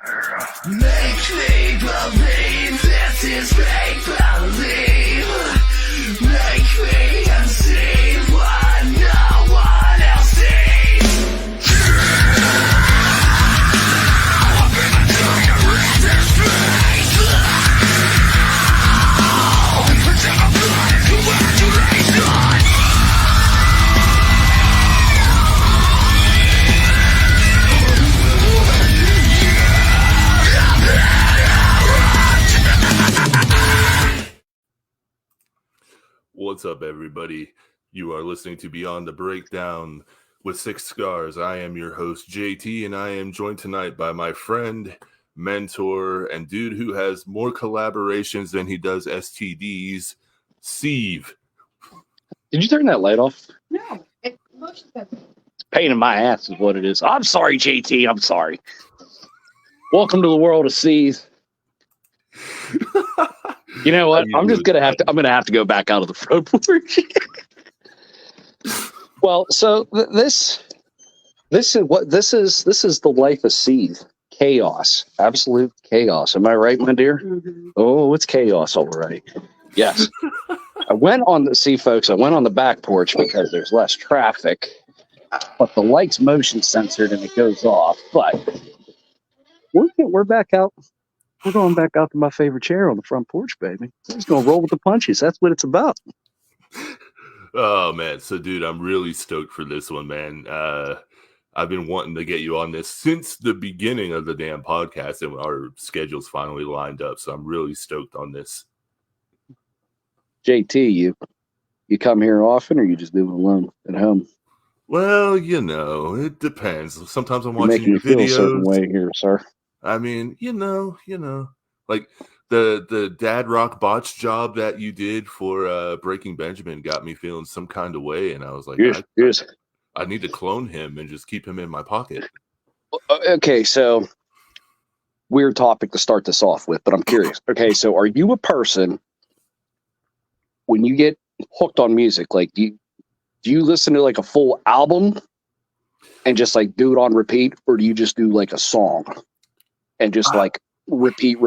Make me believe this is make believe. Make me conceive what no one else sees. Open the door, you're in this space. Pretend I'm blind to imagination. What's up, everybody? You are listening to Beyond the Breakdown with Six Scars. I am your host, JT, and I am joined tonight by my friend, mentor, and dude who has more collaborations than he does STDs, Seethe. Did you turn that light off? No, it motion sensor. Pain in my ass is what it is. I'm sorry, JT. I'm sorry. Welcome to the world of Seethe. You know what? I'm gonna have to go back out of the front porch. Well, so this is the life of Seethe. Chaos, absolute chaos. Am I right, my dear? Mm-hmm. Oh, it's chaos already. Yes. I went on the back porch because there's less traffic, but the light's motion censored and it goes off. But we're back out. We're going back out to my favorite chair on the front porch, baby. We're just going to roll with the punches. That's what it's about. Oh, man. So, dude, I'm really stoked for this one, man. I've been wanting to get you on this since the beginning of the damn podcast, and our schedules finally lined up. So I'm really stoked on this. JT, you come here often, or you just do it alone at home? Well, it depends. Sometimes I'm You're watching making me videos. feel a certain way here, sir. I mean, like the dad rock botch job that you did for Breaking Benjamin got me feeling some kind of way, and I was like, Yes. I need to clone him and just keep him in my pocket. Okay, so weird topic to start this off with, but I'm curious. Okay, so are you a person when you get hooked on music, like do you listen to like a full album and just like do it on repeat, or do you just do like a song and just like repeat,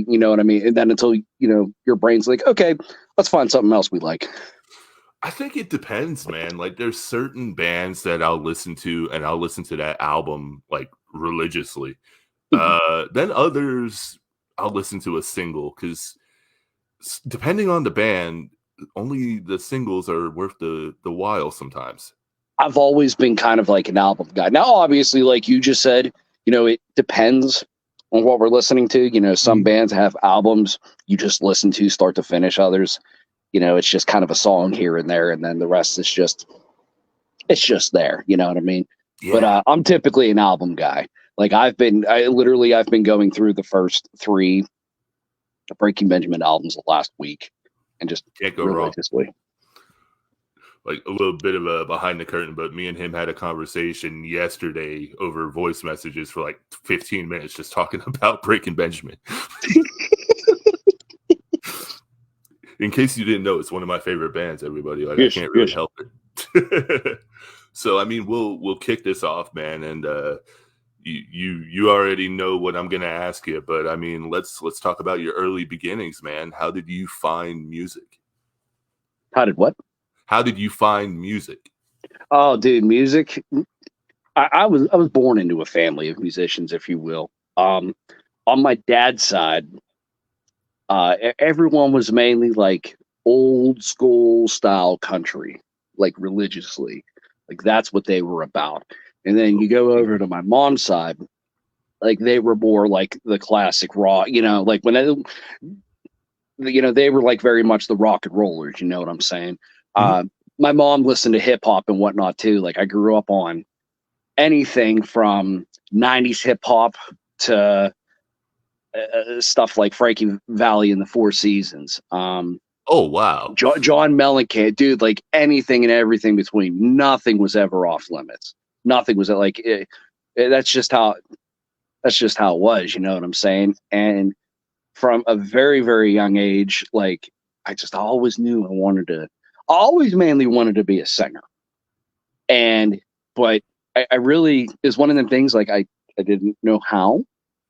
you know what I mean? And then until, your brain's like, okay, let's find something else we like. I think it depends, man. Like there's certain bands that I'll listen to, and I'll listen to that album like religiously. Then others I'll listen to a single, because depending on the band, only the singles are worth the while sometimes. I've always been kind of like an album guy. Now, obviously, like you just said, it depends on what we're listening to. Some bands have albums you just listen to start to finish. Others, it's just kind of a song here and there, and then the rest is just there. You know what I mean? Yeah. But I'm typically an album guy. Like I've been going through the first 3 Breaking Benjamin albums the last week, and just can't go religiously. Wrong. Like a little bit of a behind the curtain, but me and him had a conversation yesterday over voice messages for like 15 minutes, just talking about Breaking Benjamin. In case you didn't know, it's one of my favorite bands, everybody. Like, I can't really help it. So, I mean, we'll kick this off, man. And you already know what I'm going to ask you. But, I mean, let's talk about your early beginnings, man. How did you find music? How did what? How did you find music? Oh, dude, music. I was born into a family of musicians, if you will. On my dad's side, everyone was mainly like old school style country, like religiously, like that's what they were about. And then you go over to my mom's side, like they were more like the classic rock, like when they were like very much the rock and rollers, you know what I'm saying? Mm-hmm. My mom listened to hip hop and whatnot too. Like I grew up on anything from 90s hip hop to stuff like Frankie Valli and the Four Seasons. Oh wow, John Mellencamp, dude, like anything and everything between. Nothing was ever off limits. Nothing was like that's just how it was. You know what I'm saying? And from a very, very young age, like I always knew I always mainly wanted to be a singer. But I really is one of them things like I didn't know how.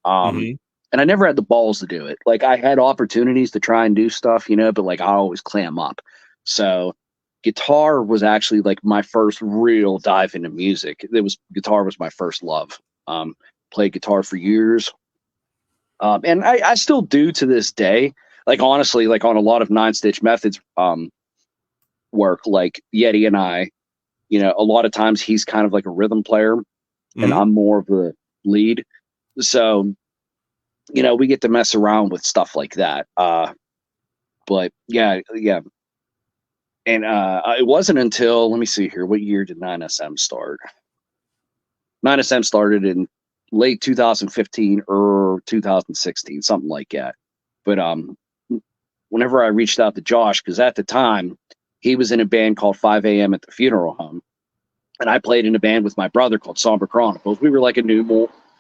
Mhm. And I never had the balls to do it. Like I had opportunities to try and do stuff, you know, but like I always clam up. So guitar was actually like my first real dive into music. Guitar was my first love. Played guitar for years. And I still do to this day. Like honestly, like on a lot of Nine Stitch Methods work, like Yeti and I, you know, a lot of times he's kind of like a rhythm player and Mhm. I'm more of the lead. So, you know, we get to mess around with stuff like that. But yeah, yeah. And it wasn't until, let me see here, what year did 9SM start? 9SM started in late 2015 or 2016, something like that. But whenever I reached out to Josh, because at the time he was in a band called 5 a.m. at the funeral home, and I played in a band with my brother called Somber Chronicles. We were like a new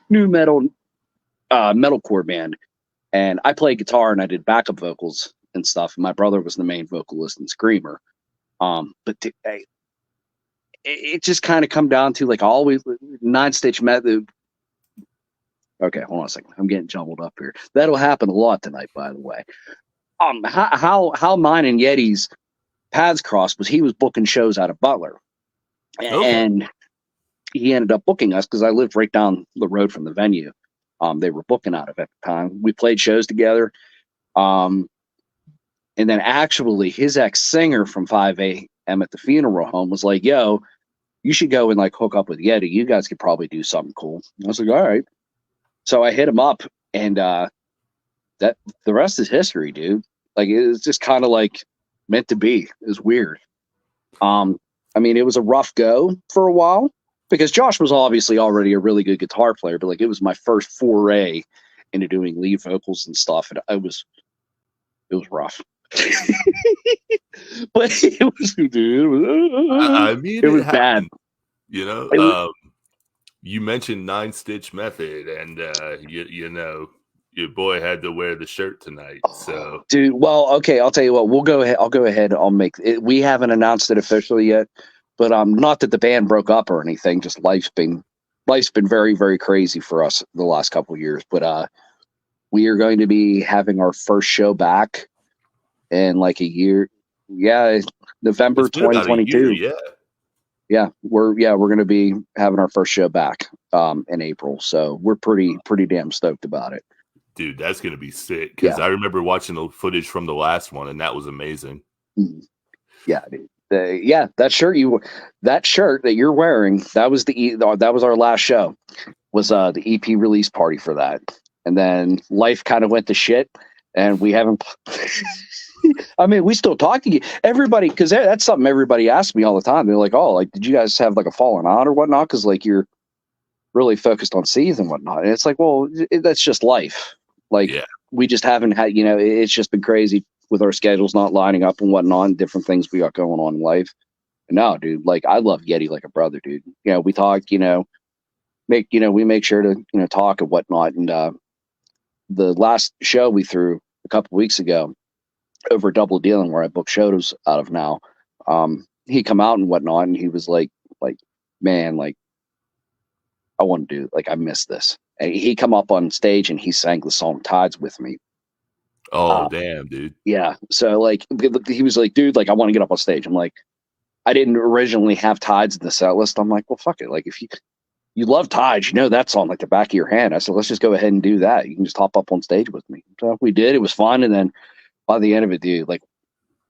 metal metalcore band, and I played guitar and I did backup vocals and stuff. And my brother was the main vocalist and screamer. It just kind of come down to like always Nine Stitch Method. Okay, hold on a second. I'm getting jumbled up here. That'll happen a lot tonight, by the way. How mine and Yeti's paths crossed was he was booking shows out of Butler, Okay. and he ended up booking us because I lived right down the road from the venue. They were booking out of at the time. We played shows together. And then actually his ex-singer from 5 a.m. at the funeral home was like, yo, you should go and like hook up with Yeti. You guys could probably do something cool. I was like, all right. So I hit him up, and that the rest is history, dude. Like it was just kind of like meant to be. It was weird. I mean, it was a rough go for a while because Josh was obviously already a really good guitar player, but like it was my first foray into doing lead vocals and stuff, and it was rough. But it was, dude, I mean, it it was bad. happened. You know, It was, you mentioned Nine Stitch Method, and you know, your boy had to wear the shirt tonight. So dude. Well, okay, I'll tell you what. We'll go ahead. I'll go ahead. I'll make it. We haven't announced it officially yet, but not that the band broke up or anything. Just life's been very very crazy for us the last couple of years. But we are going to be having our first show back in like a year. Yeah, November it's been about a year. 2022. Yeah. Yeah, we're going to be having our first show back in April. So we're pretty damn stoked about it. Dude, that's gonna be sick because Yeah. I remember watching the footage from the last one, and that was amazing. Yeah, dude. Yeah, that shirt that you're wearing, that was that was our last show. Was the EP release party for that. And then life kind of went to shit and we haven't I mean, we still talk to you. Everybody, because that's something everybody asks me all the time. They're like, "Oh, like, did you guys have like a falling out or whatnot?" Because like you're really focused on Seethe and whatnot. And it's like, well, that's just life. Like Yeah. we just haven't had, you know, it's just been crazy with our schedules not lining up and whatnot, and different things we got going on in life. And no, dude, like I love Yeti like a brother, dude. You know, we talk, you know, we make sure to, you know, talk and whatnot. And the last show we threw a couple weeks ago over Double Dealing, where I book shows out of now, he come out and whatnot, and he was like, man, like I want to do, like I miss this. And he come up on stage and he sang the song Tides with me. Oh, damn, dude. Yeah. So like he was like, dude, like I want to get up on stage. I'm like, I didn't originally have Tides in the set list. I'm like, well, fuck it. Like if you love Tides, you know that song like the back of your hand. I said, let's just go ahead and do that. You can just hop up on stage with me. So we did. It was fun. And then by the end of it, dude, like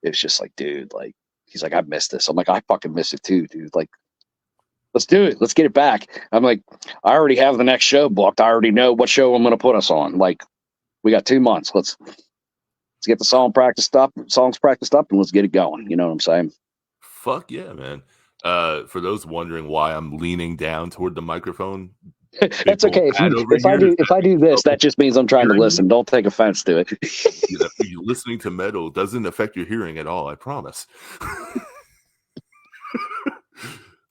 it's just like, dude, like he's like, I missed this. I'm like, I fucking miss it too, dude. Like, let's do it. Let's get it back. I'm like, I already have the next show booked. I already know what show I'm going to put us on. Like, we got 2 months. Let's get the songs practiced up, and let's get it going. You know what I'm saying? Fuck yeah, man. For those wondering why I'm leaning down toward the microphone, That's okay. If I do this, that just means I'm trying to listen. Don't take offense to it. You know, you listening to metal doesn't affect your hearing at all. I promise.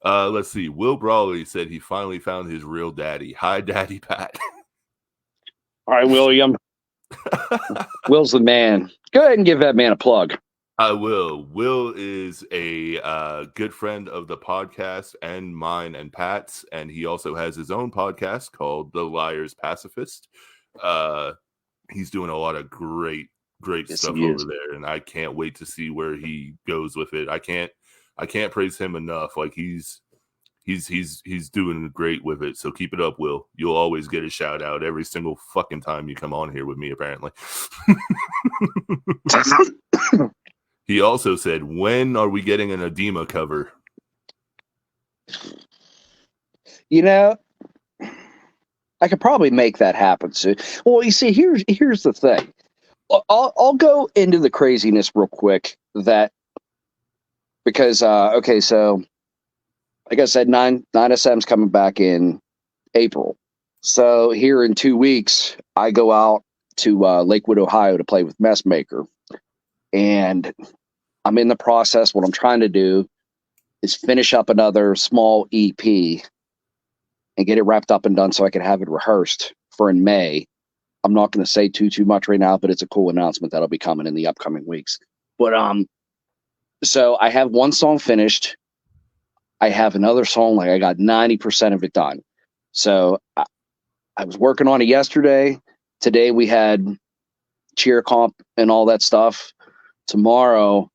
Let's see. Will Brawley said he finally found his real daddy. Hi, Daddy Pat. All right, William. Will's the man. Go ahead and give that man a plug. I will. Will is a good friend of the podcast and mine and Pat's, and he also has his own podcast called The Liar's Pacifist. He's doing a lot of great Yes, stuff he over is. there, and I can't wait to see where he goes with it. I can't praise him enough. Like he's doing great with it. So keep it up, Will. You'll always get a shout out every single fucking time you come on here with me, apparently. He also said, when are we getting an edema cover? You know, I could probably make that happen soon. Well, you see, here's the thing. I'll go into the craziness real quick. Because okay, so like I said, 9SM's coming back in April. So here in 2 weeks, I go out to Lakewood, Ohio, to play with Messmaker, and I'm in the process. What I'm trying to do is finish up another small EP and get it wrapped up and done so I can have it rehearsed for in May. I'm not going to say too much right now, but it's a cool announcement that'll be coming in the upcoming weeks. But so I have one song finished. I have another song, like I got 90% of it done. So I was working on it yesterday. Today we had cheer comp and all that stuff. Tomorrow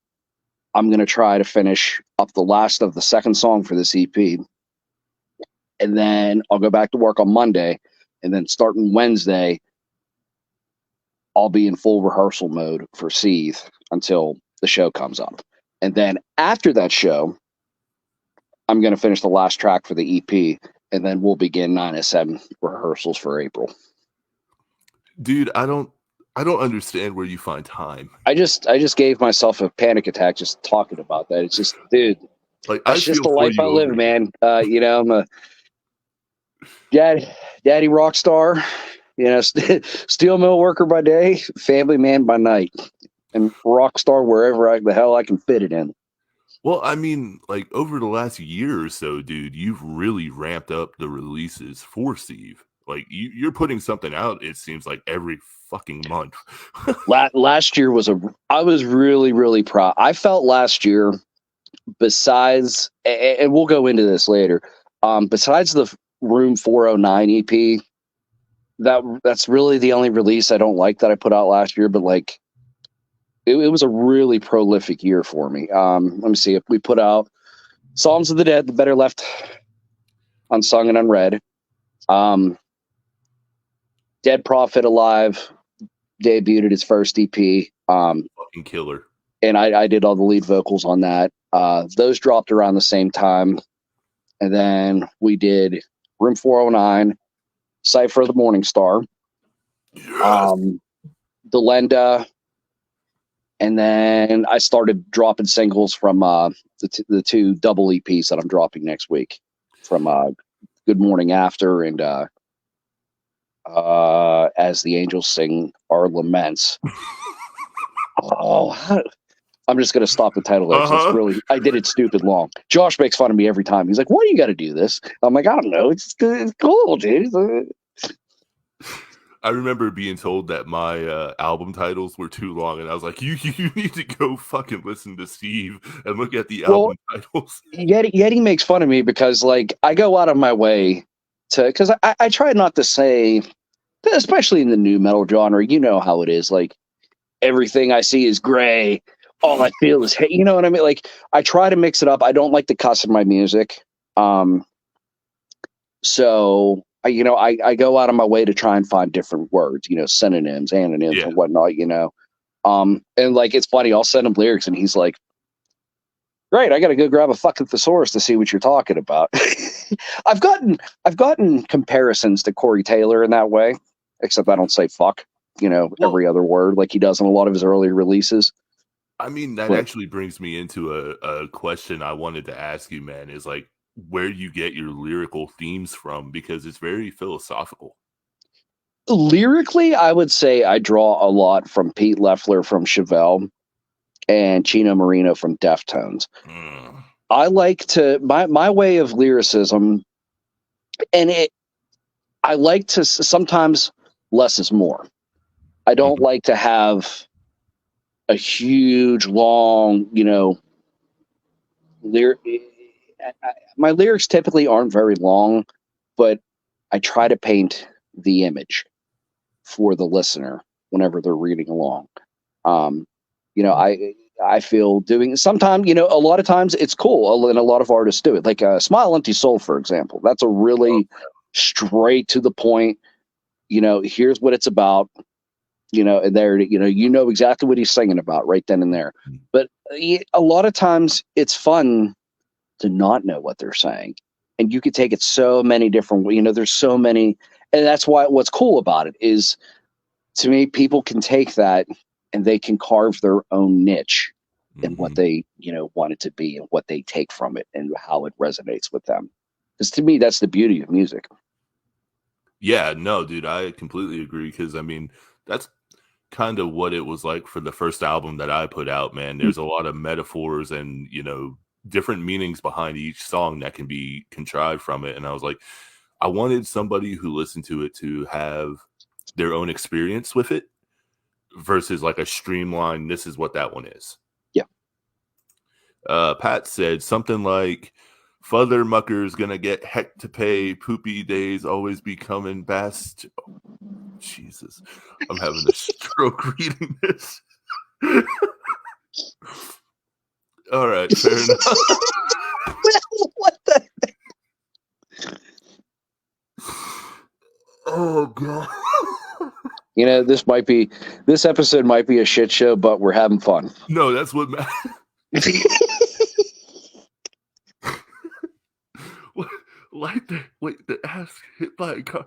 I'm going to try to finish up the last of the second song for this EP. And then I'll go back to work on Monday. And then starting Wednesday, I'll be in full rehearsal mode for Seethe until the show comes up. And then after that show, I'm going to finish the last track for the EP. And then we'll begin 9SM rehearsals for April. Dude, I don't understand where you find time. I just gave myself a panic attack just talking about that. It's just, dude, Like that's just the life I live, man. You know, I'm a daddy rock star, you know, steel mill worker by day, family man by night, and rock star wherever the hell I can fit it in. Well, I mean, like over the last year or so, dude, you've really ramped up the releases for Seethe. Like you're putting something out, it seems like every fucking month. Last year I was really, really proud. I felt last year, besides, and we'll go into this later, besides the Room 409 EP, that's really the only release I don't like that I put out last year, but like it was a really prolific year for me. Let me see, if we put out Songs of the Dead, The Better Left Unsung and Unread, Dead Prophet Alive debuted its first EP, fucking killer, and I did all the lead vocals on that. Those dropped around the same time, and then we did Room 409, Cypher of the Morning Star, yes. Delenda, and then I started dropping singles from the two double EPs that I'm dropping next week, from Good Morning After and As the Angels Sing Our Laments. I'm just going to stop the title there. It's really, I did it stupid long. Josh makes fun of me every time. He's like, why do you got to do this? I'm like, I don't know. It's cool, dude. I remember being told that my album titles were too long, and I was like, you need to go fucking listen to Seethe and look at the album titles. Yeti makes fun of me because, like, I go out of my way to, because I try not to say, especially in the new metal genre, you know how it is. Like, everything I see is gray. All I feel is hate. You know what I mean? Like, I try to mix it up. I don't like to cuss in my music. So, I go out of my way to try and find different words, you know, synonyms, antonyms, and whatnot, you know. And like, it's funny, I'll send him lyrics and he's like, great, I got to go grab a fucking thesaurus to see what you're talking about. I've gotten comparisons to Corey Taylor in that way, except I don't say fuck, you know, every other word like he does in a lot of his earlier releases. I mean, that actually brings me into a question I wanted to ask you, man, is like where you get your lyrical themes from, because it's very philosophical. Lyrically, I would say I draw a lot from Pete Leffler from Chevelle and Chino Marino from Deftones. I like to, my way of lyricism, and I like to, sometimes less is more. I don't like to have a huge, long, lyric. My lyrics typically aren't very long, but I try to paint the image for the listener whenever they're reading along. Um, I feel doing sometimes, a lot of times it's cool, and a lot of artists do it. Like Smile Empty Soul, for example. That's a really straight to the point, here's what it's about, and there, exactly what he's singing about right then and there. But a lot of times it's fun to not know what they're saying. And you could take it so many different ways. There's so many, and that's why what's cool about it is, to me, people can take that and they can carve their own niche in what they, want it to be and what they take from it and how it resonates with them. Because to me, that's the beauty of music. Yeah, no, dude, I completely agree. Because I mean, that's kind of what it was like for the first album that I put out, man. There's a lot of metaphors and, different meanings behind each song that can be contrived from it. And I was like, I wanted somebody who listened to it to have their own experience with it versus like a streamlined, this is what that one is. Yeah. Pat said something like, Further muckers gonna get heck to pay. Poopy days always be coming best. Oh, Jesus, I'm having a stroke reading this. All right, fair enough. What the? Oh God. This episode might be a shit show, but we're having fun. No, that's what matters. Like the ass hit by a car.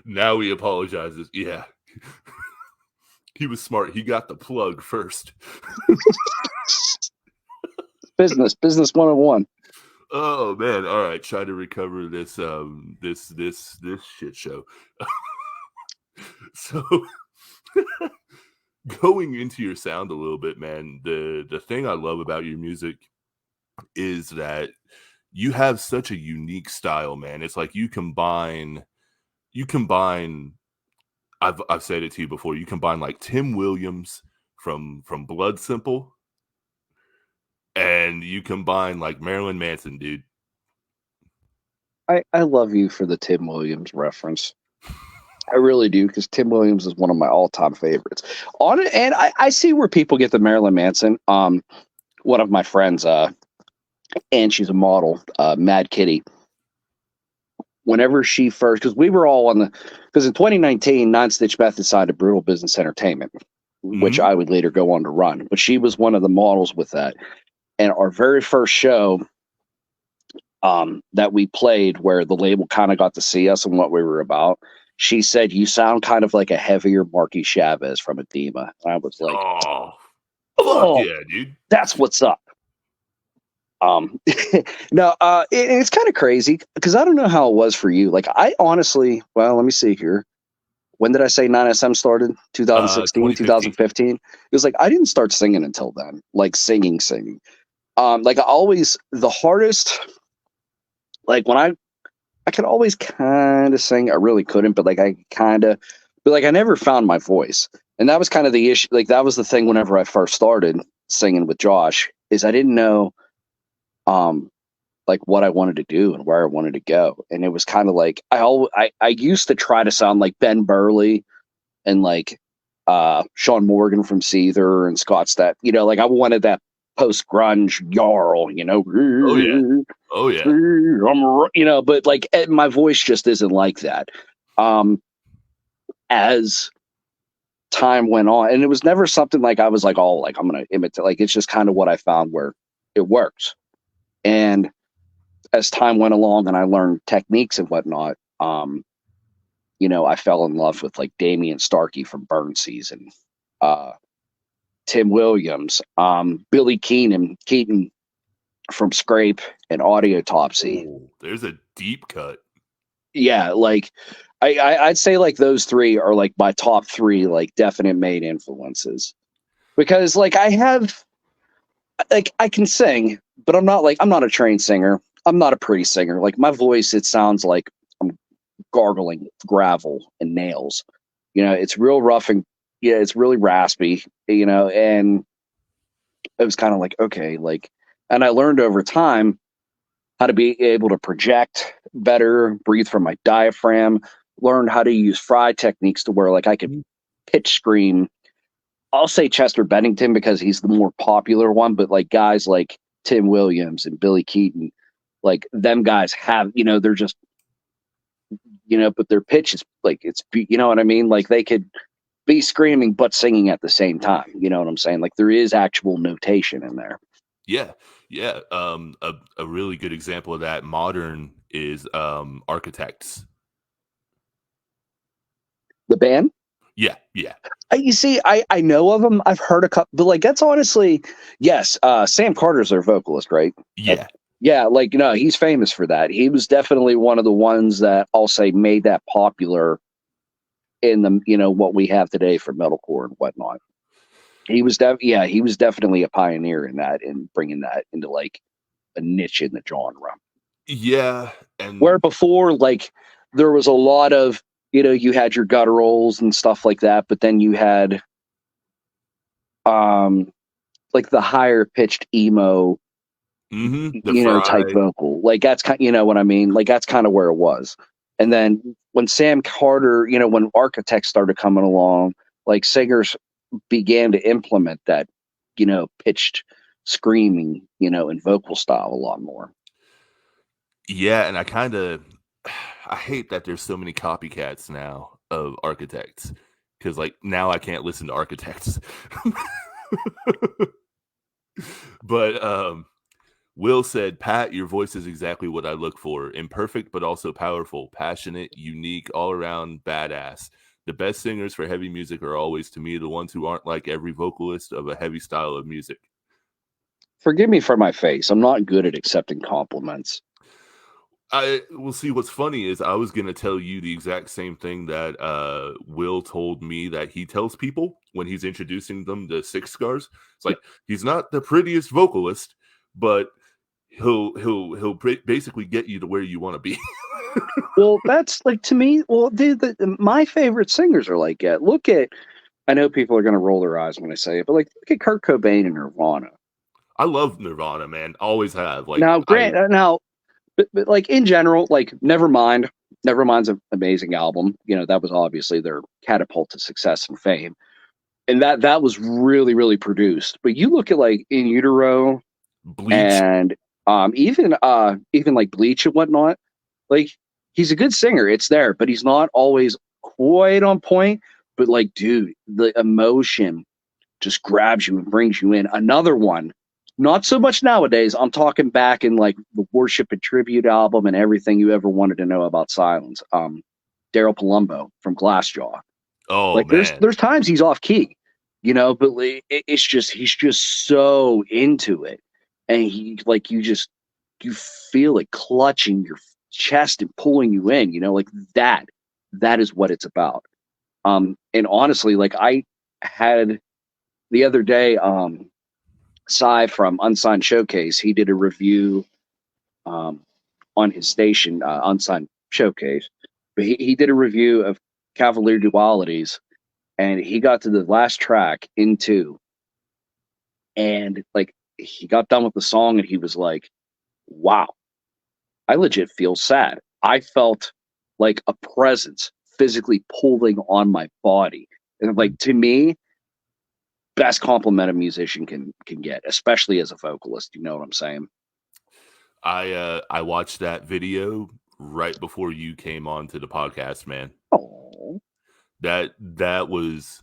Now he apologizes. Yeah. He was smart. He got the plug first. Business 101. Oh man. All right. Try to recover this this shit show. So going into your sound a little bit, man, the thing I love about your music is that you have such a unique style, man. It's like you combine I've said it to you before, you combine like Tim Williams from Blood Simple, and you combine like Marilyn Manson, dude. I love you for the Tim Williams reference. I really do, because Tim Williams is one of my all-time favorites. On it, and I see where people get the Marilyn Manson. One of my friends, and she's a model, Mad Kitty. Whenever she first, because we were all because in 2019, Nine Stitch Method signed to Brutal Business Entertainment, which I would later go on to run. But she was one of the models with that. And our very first show that we played, where the label kind of got to see us and what we were about, she said, "You sound kind of like a heavier Marky Chavez from Edema." And I was like, fuck yeah, dude. That's what's up. No, it's kind of crazy, because I don't know how it was for you. Like, I honestly, well, let me see here. When did I say 9SM started? 2016, 2015? It was like, I didn't start singing until then, like singing. Like the hardest, like when I could always kind of sing. I really couldn't, but I never found my voice. And that was kind of the issue. Like, that was the thing whenever I first started singing with Josh, is I didn't know, like what I wanted to do and where I wanted to go. And it was kind of like, I used to try to sound like Ben Burley and like Sean Morgan from Seethe and Scott Stapp. Like I wanted that post grunge Jarl, Oh yeah. But like my voice just isn't like that. As time went on, and it was never something like I was like, oh, like I'm gonna imitate. Like, it's just kind of what I found where it works. And as time went along and I learned techniques and whatnot, I fell in love with like Damian Starkey from Burn Season, Tim Williams, Billy Keaton from Scrape and Audiotopsy. Ooh, there's a deep cut. Yeah, like I'd say like those three are like my top three like definite main influences, because like I can sing, but I'm not a trained singer. I'm not a pretty singer. Like my voice, it sounds like I'm gargling gravel and nails. It's real rough and yeah, it's really raspy, you know, and it was kind of like, okay, like, and I learned over time how to be able to project better, breathe from my diaphragm, learned how to use fry techniques to where like I could pitch scream. I'll say Chester Bennington because he's the more popular one, but like guys like Tim Williams and Billy Keaton, like them guys have, you know, they're just, you know, but their pitch is like, you know what I mean? Like they could be screaming but singing at the same time. You know what I'm saying? Like there is actual notation in there. Yeah, yeah. A really good example of that modern is Architects. The band? Yeah, yeah, You see, I know of them. I've heard a couple, but like that's honestly, yes. Sam Carter's their vocalist, right? yeah. Yeah, like no, he's famous for that. He was definitely one of the ones that I'll say made that popular in the, you know, what we have today for metalcore and whatnot. He was he was definitely a pioneer in that and bringing that into like a niche in the genre. Yeah, Where and before, like there was a lot of, you know, you had your gutturals and stuff like that, but then you had like the higher pitched emo, the you know, type Fry. vocal. Like that's kind, you know what I mean? Like that's kind of where it was. And then when Sam Carter, you know, when Architects started coming along, like singers began to implement that, you know, pitched screaming, you know, and vocal style a lot more. Yeah, and I kind of I hate that there's so many copycats now of Architects because like now I can't listen to Architects. But Will said, Pat, your voice is exactly what I look for. Imperfect, but also powerful, passionate, unique, all around badass. The best singers for heavy music are always, to me, the ones who aren't like every vocalist of a heavy style of music. Forgive me for my face. I'm not good at accepting compliments. I will see. What's funny is I was going to tell you the exact same thing that Will told me that he tells people when he's introducing them to Six Scars. It's like, he's not the prettiest vocalist, but he'll basically get you to where you want to be. Well, that's like to me. Well, dude, my favorite singers are like look at. I know people are going to roll their eyes when I say it, but like look at Kurt Cobain and Nirvana. I love Nirvana, man. Always have. Like Now, but like in general, like Nevermind. Nevermind's an amazing album. You know that was obviously their catapult to success and fame, and that was really really produced. But you look at like In Utero Bleach. and even like Bleach and whatnot. Like he's a good singer, it's there, but he's not always quite on point. But like, dude, the emotion just grabs you and brings you in. Another one, not so much nowadays. I'm talking back in like the Worship and Tribute album and everything you ever wanted to know about Silence. Daryl Palumbo from Glassjaw. Oh Like man. there's times he's off key, you know, but like, it's just he's just so into it, and he like you feel it clutching your chest and pulling you in, you know, like that is what it's about. And honestly, like I had the other day, Cy from Unsigned Showcase, he did a review um on his station, Unsigned Showcase, but he did a review of Cavalier Dualities, and he got to the last track into, and like he got done with the song and he was like, wow, I legit feel sad. I felt like a presence physically pulling on my body. And like to me, best compliment a musician can get, especially as a vocalist. You know what I'm saying? I watched that video right before you came on to the podcast, man. Oh, That was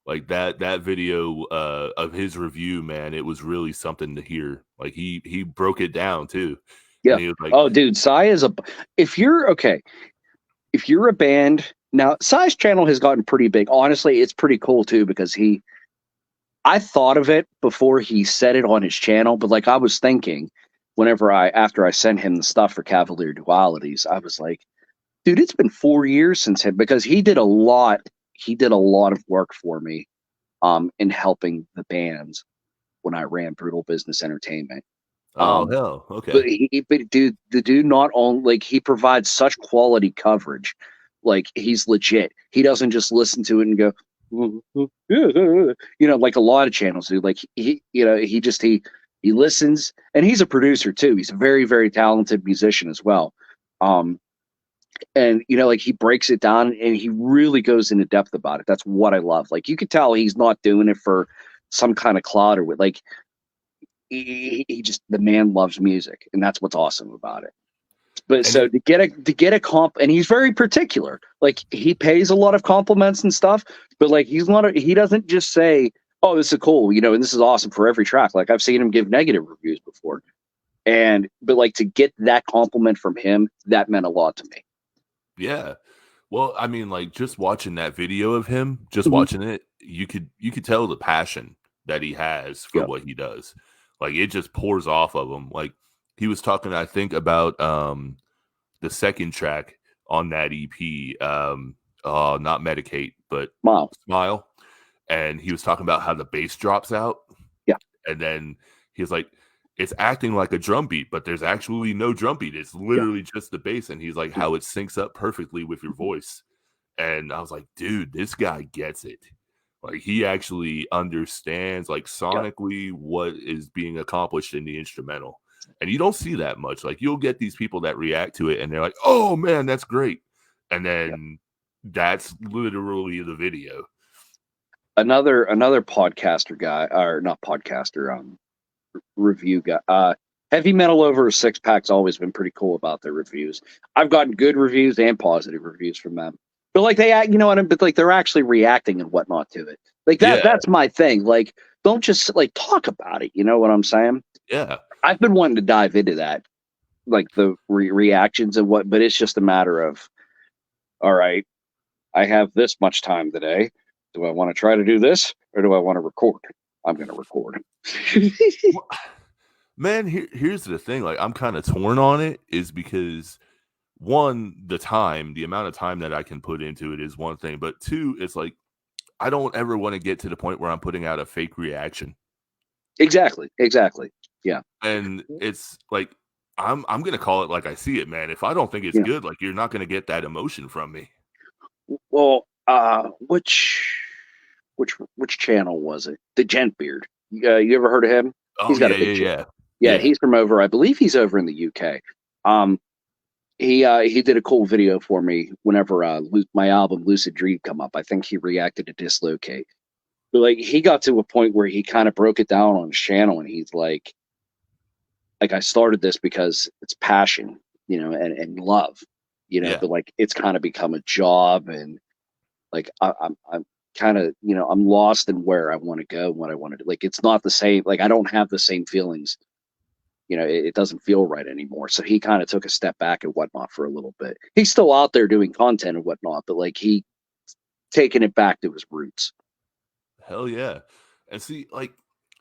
like that video of his review, man. It was really something to hear. Like he broke it down too. yeah. And he was like, Oh, dude, Cy is a. If you're okay, if you're a band now, Cy's channel has gotten pretty big. Honestly, it's pretty cool too because I thought of it before he said it on his channel, but like I was thinking, after I sent him the stuff for Cavalier Dualities, I was like, dude, it's been 4 years since him, because he did a lot. He did a lot of work for me, in helping the bands when I ran Brutal Business Entertainment. oh Um, hell, okay. but dude, the dude not only like he provides such quality coverage, like he's legit. He doesn't just listen to it and go, like a lot of channels do. Like he listens, and he's a producer too. He's a very, very talented musician as well. Um, and like he breaks it down and he really goes into depth about it. That's what I love. Like you could tell he's not doing it for some kind of clout or with like he just the man loves music, and that's what's awesome about it. But And so to get a comp, and he's very particular. Like he pays a lot of compliments and stuff, but like he doesn't just say, "Oh, this is cool," and this is awesome for every track. Like I've seen him give negative reviews before, but like to get that compliment from him, that meant a lot to me. yeah. Well, I mean, like just watching that video of him, just Mhm. watching it, you could tell the passion that he has for Yeah. what he does. Like it just pours off of him. Like he was talking, I think, about the second track on that EP, not Medicate, but Wow. Smile. And he was talking about how the bass drops out. Yeah. And then he was like, it's acting like a drum beat, but there's actually no drum beat. It's literally just the bass. And he's like, how it syncs up perfectly with your voice. And I was like, dude, this guy gets it. Like he actually understands like sonically what is being accomplished in the instrumental. And you don't see that much. Like you'll get these people that react to it and they're like, oh man, that's great. And then that's literally the video. Another podcaster guy, or not podcaster, review guy. Heavy Metal Over a Six Pack's always been pretty cool about their reviews. I've gotten good reviews and positive reviews from them. But like they act, but like they're actually reacting and whatnot to it. Like that's my thing. Like don't just like talk about it. You know what I'm saying? Yeah. I've been wanting to dive into that, like the reactions and but it's just a matter of, all right, I have this much time today. Do I want to try to do this or do I want to record? I'm going to record. Man, here's the thing. Like, I'm kind of torn on it, is because one, the amount of time that I can put into it is one thing, but two, it's like I don't ever want to get to the point where I'm putting out a fake reaction. Exactly. Yeah. And it's like I'm gonna call it like I see it, man. If I don't think it's good, like you're not gonna get that emotion from me. Well, which channel was it? The Gent Beard. You ever heard of him? Oh, He's got a big yeah. Yeah, he's from over. I believe he's over in the UK. He did a cool video for me whenever my album Lucid Dream come up. I think he reacted to Dislocate. But like he got to a point where he kind of broke it down on his channel, and he's like I started this because it's passion, and love, but like it's kind of become a job, and like I'm kind of I'm lost in where I want to go and what I want to do. Like it's not the same. Like I don't have the same feelings. It doesn't feel right anymore. So he kind of took a step back and whatnot for a little bit. He's still out there doing content and whatnot, but like he taking it back to his roots. Hell yeah. And see, like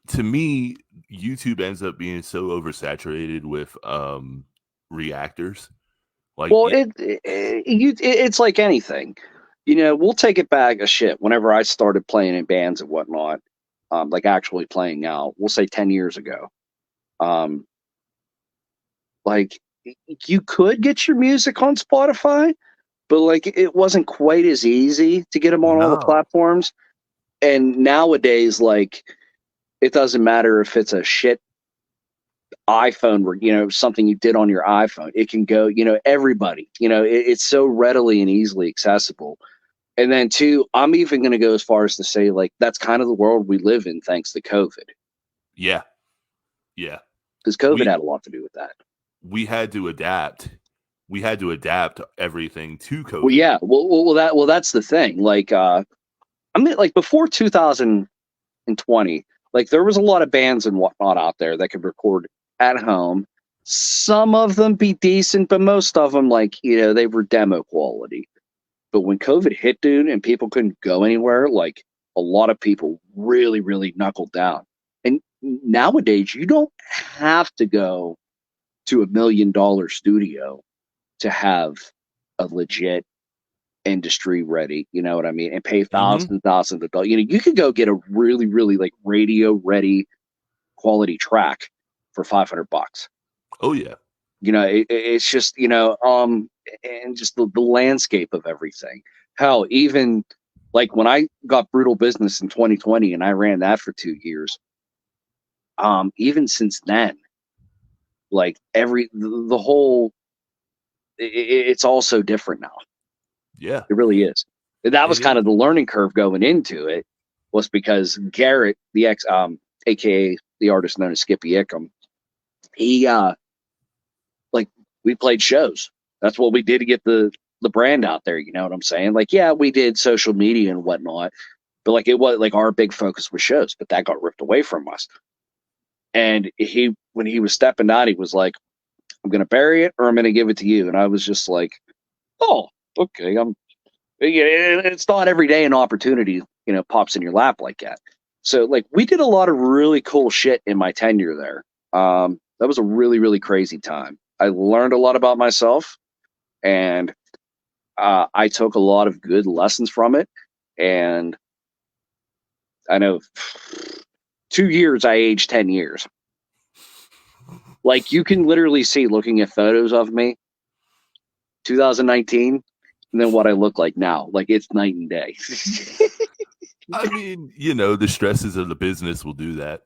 to me, YouTube ends up being so oversaturated with reactors. Like, well, it's like anything. We'll take it back a shit. Whenever I started playing in bands and whatnot, like actually playing now, we'll say 10 years ago. Like you could get your music on Spotify, but like it wasn't quite as easy to get them on all the platforms. And nowadays, like it doesn't matter if it's a shit iPhone or something you did on your iPhone, it can go, everybody, it's so readily and easily accessible. And then two, I'm even going to go as far as to say like that's kind of the world we live in thanks to COVID. Yeah Because COVID had a lot to do with that. We had to adapt everything to COVID. Well, yeah, well that's the thing. Like I mean, like before 2020, like there was a lot of bands and whatnot out there that could record at home. Some of them be decent, but most of them, like, they were demo quality. But when COVID hit, dude, and people couldn't go anywhere, like a lot of people really, really knuckled down. And nowadays, you don't have to go to $1 million studio to have a legit industry ready, you know what I mean, and pay thousands and thousands of dollars. You could go get a really, really like radio ready quality track for $500. Oh yeah. It's just and just the landscape of everything. Hell, even Like when I got Brutal Business in 2020 and I ran that for 2 years, even since then, like the whole, it's all so different now. Yeah, It really is. That was it kind is. of the learning curve going into it, was because Garrett, the aka the artist known as Skippy Ickham, he like we played shows. That's what we did to get the brand out there. You know what I'm saying? Like, yeah, we did social media and whatnot, but like it was like our big focus was shows, but that got ripped away from us. And when he was stepping out, he was like, "I'm gonna bury it, or I'm gonna give it to you." And I was just like, "Oh, okay." It's not every day an opportunity, pops in your lap like that. So like we did a lot of really cool shit in my tenure there. That was a really, really crazy time. I learned a lot about myself, and I took a lot of good lessons from it. And I know 2 years, I aged 10 years. Like you can literally see looking at photos of me, 2019, and then what I look like now. Like it's night and day. I mean, the stresses of the business will do that.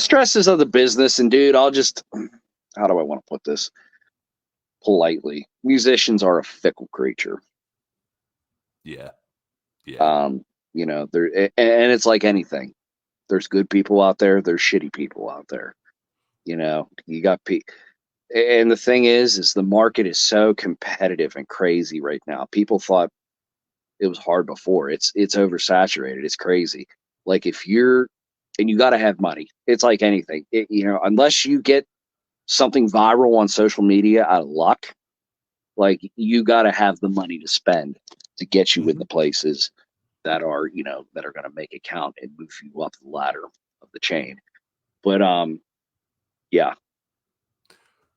Stresses of the business, and dude, how do I want to put this politely? Musicians are a fickle creature. Yeah. Yeah. And it's like anything. There's good people out there. There's shitty people out there. You got and the thing is the market is so competitive and crazy right now. People thought it was hard before. It's oversaturated. It's crazy. Like and you got to have money. It's like anything. Unless you get something viral on social media out of luck, like you got to have the money to spend to get you in the places that are going to make it count and move you up the ladder of the chain. But yeah.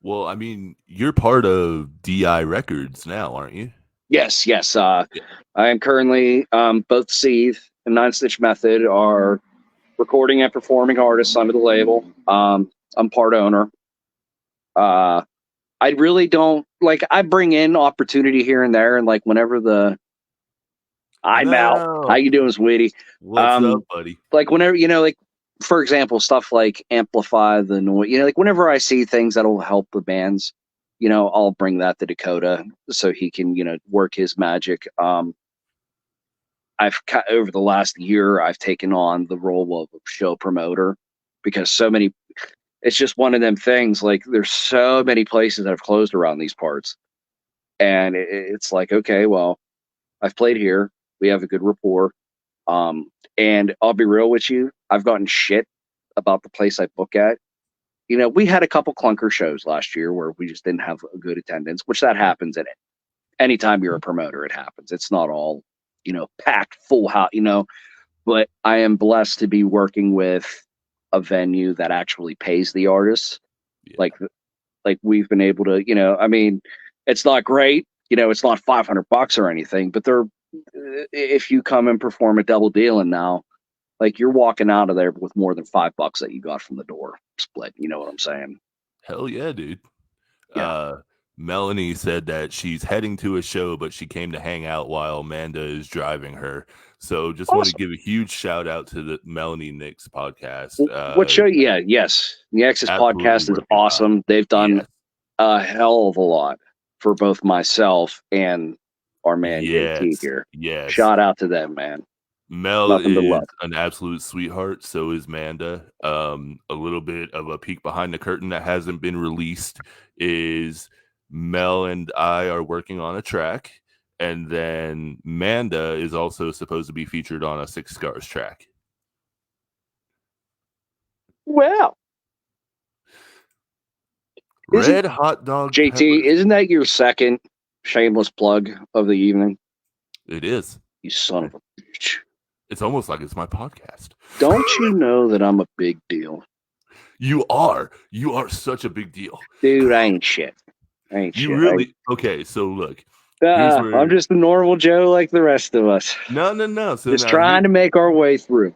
Well, I mean, you're part of DI Records now, aren't you? Yes. I am currently both Seethe and Nine Stitch Method are recording and performing artists under the label. I'm part owner. I really don't like. I bring in opportunity here and there, and like whenever I'm out. How you doing, sweetie? What's up, buddy? Like whenever like for example, stuff like amplify the noise. Like whenever I see things that'll help the bands, I'll bring that to Dakota so he can work his magic. Over the last year, I've taken on the role of a show promoter because it's just one of them things. Like there's so many places that have closed around these parts. And it's like, okay, well, I've played here. We have a good rapport. And I'll be real with you. I've gotten shit about the place I book at. We had a couple clunker shows last year where we just didn't have a good attendance, which that happens in it. Anytime you're a promoter, it happens. It's not all, packed full house, but I am blessed to be working with a venue that actually pays the artists. Yeah. Like we've been able to, I mean, it's not great, it's not $500 or anything, but if you come and perform a double dealing now, like you're walking out of there with more than $5 that you got from the door split. You know what I'm saying? Hell yeah, dude. Yeah. Melanie said that she's heading to a show, but she came to hang out while Amanda is driving her. So just want to give a huge shout out to the Melanie Nix podcast. What show? Yeah, yes. The X's podcast is awesome. They've done a hell of a lot for both myself and our man JT here. Yes. Shout out to them, man. Mel is an absolute sweetheart. So is Manda. A little bit of a peek behind the curtain that hasn't been released is Mel and I are working on a track, and then Manda is also supposed to be featured on a Six Scars track. Well, Red Hot Dog JT, Peppers. Isn't that your second shameless plug of the evening? It is. You son of a bitch. It's almost like it's my podcast. Don't you know that I'm a big deal? You are. You are such a big deal. Dude, I ain't shit. Really? Okay, so look. I'm just a normal Joe like the rest of us. No. So just trying to make our way through.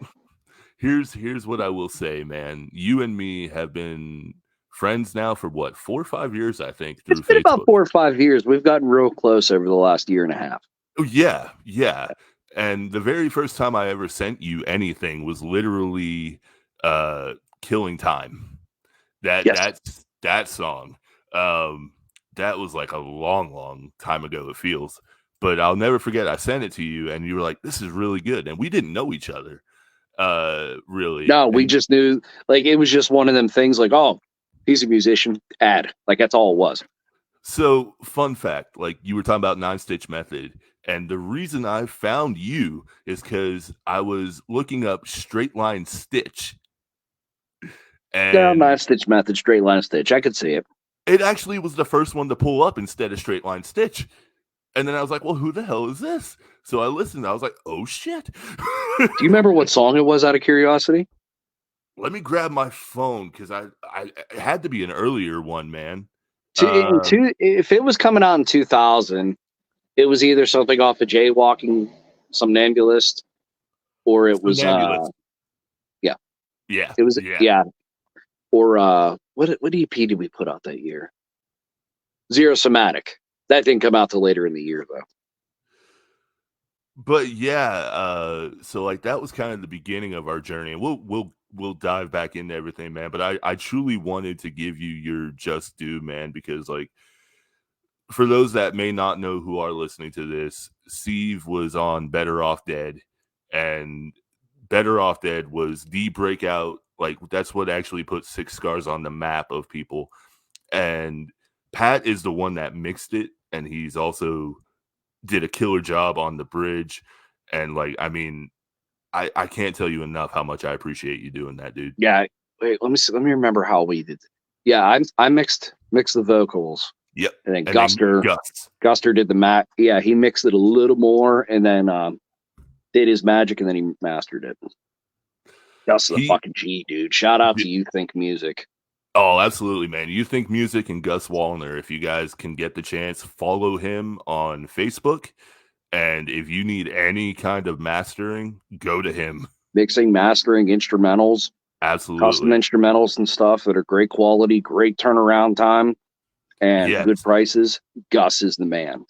Here's what I will say, man. You and me have been friends now for what, 4 or 5 years, I think. It's been about 4 or 5 years. We've gotten real close over the last year and a half. Oh, yeah. And the very first time I ever sent you anything was literally Killing Time. Yes. That song. Um, that was like a long time ago, it feels. But I'll never forget, I sent it to you and you were like, this is really good. And we didn't know each other, really. No, we And just knew, like, it was just one of them things like, oh, he's a musician, add. Like, that's all it was. so, fun fact, like you were talking about Nine Stitch Method. And the reason I found you is because I was looking up straight line stitch. No, And Nine Stitch Method, straight line stitch. I could see it. it actually was the first one to pull up instead of straight line stitch. And then I was like, well, who the hell is this? So I listened. I was like, oh, shit. Do you remember what song it was out of curiosity? Let me grab my phone because it had to be an earlier one, man. If it was coming out in 2000, it was either something off of Jaywalking Somnambulist, or it was Somnambulist. yeah. Yeah. It was yeah. Or what EP did we put out that year? Zero Somatic. That didn't come out till later in the year though. But yeah, so like that was kind of the beginning of our journey, and we'll dive back into everything, man. But I truly wanted to give you your just due, man, because like for those that may not know who are listening to this, Seethe was on Better Off Dead, and Better Off Dead was the breakout. Like that's what actually put Six Scars on the map of people. And Pat is the one that mixed it, and he's also did a killer job on the bridge. And like, I mean, I can't tell you enough how much I appreciate you doing that, dude. Yeah. Wait, let me remember how we did. Yeah, I mixed the vocals. Yep. And then And Guster did the mat. Yeah, he mixed it a little more and then did his magic and then he mastered it. Gus is a fucking G, dude. Shout out to You Think Music. Oh, absolutely, man. You Think Music and Gus Wallner. If you guys can get the chance, follow him on Facebook. And if you need any kind of mastering, go to him. Mixing, mastering, instrumentals. Absolutely. Custom instrumentals and stuff that are great quality, great turnaround time, and good prices. Gus is the man.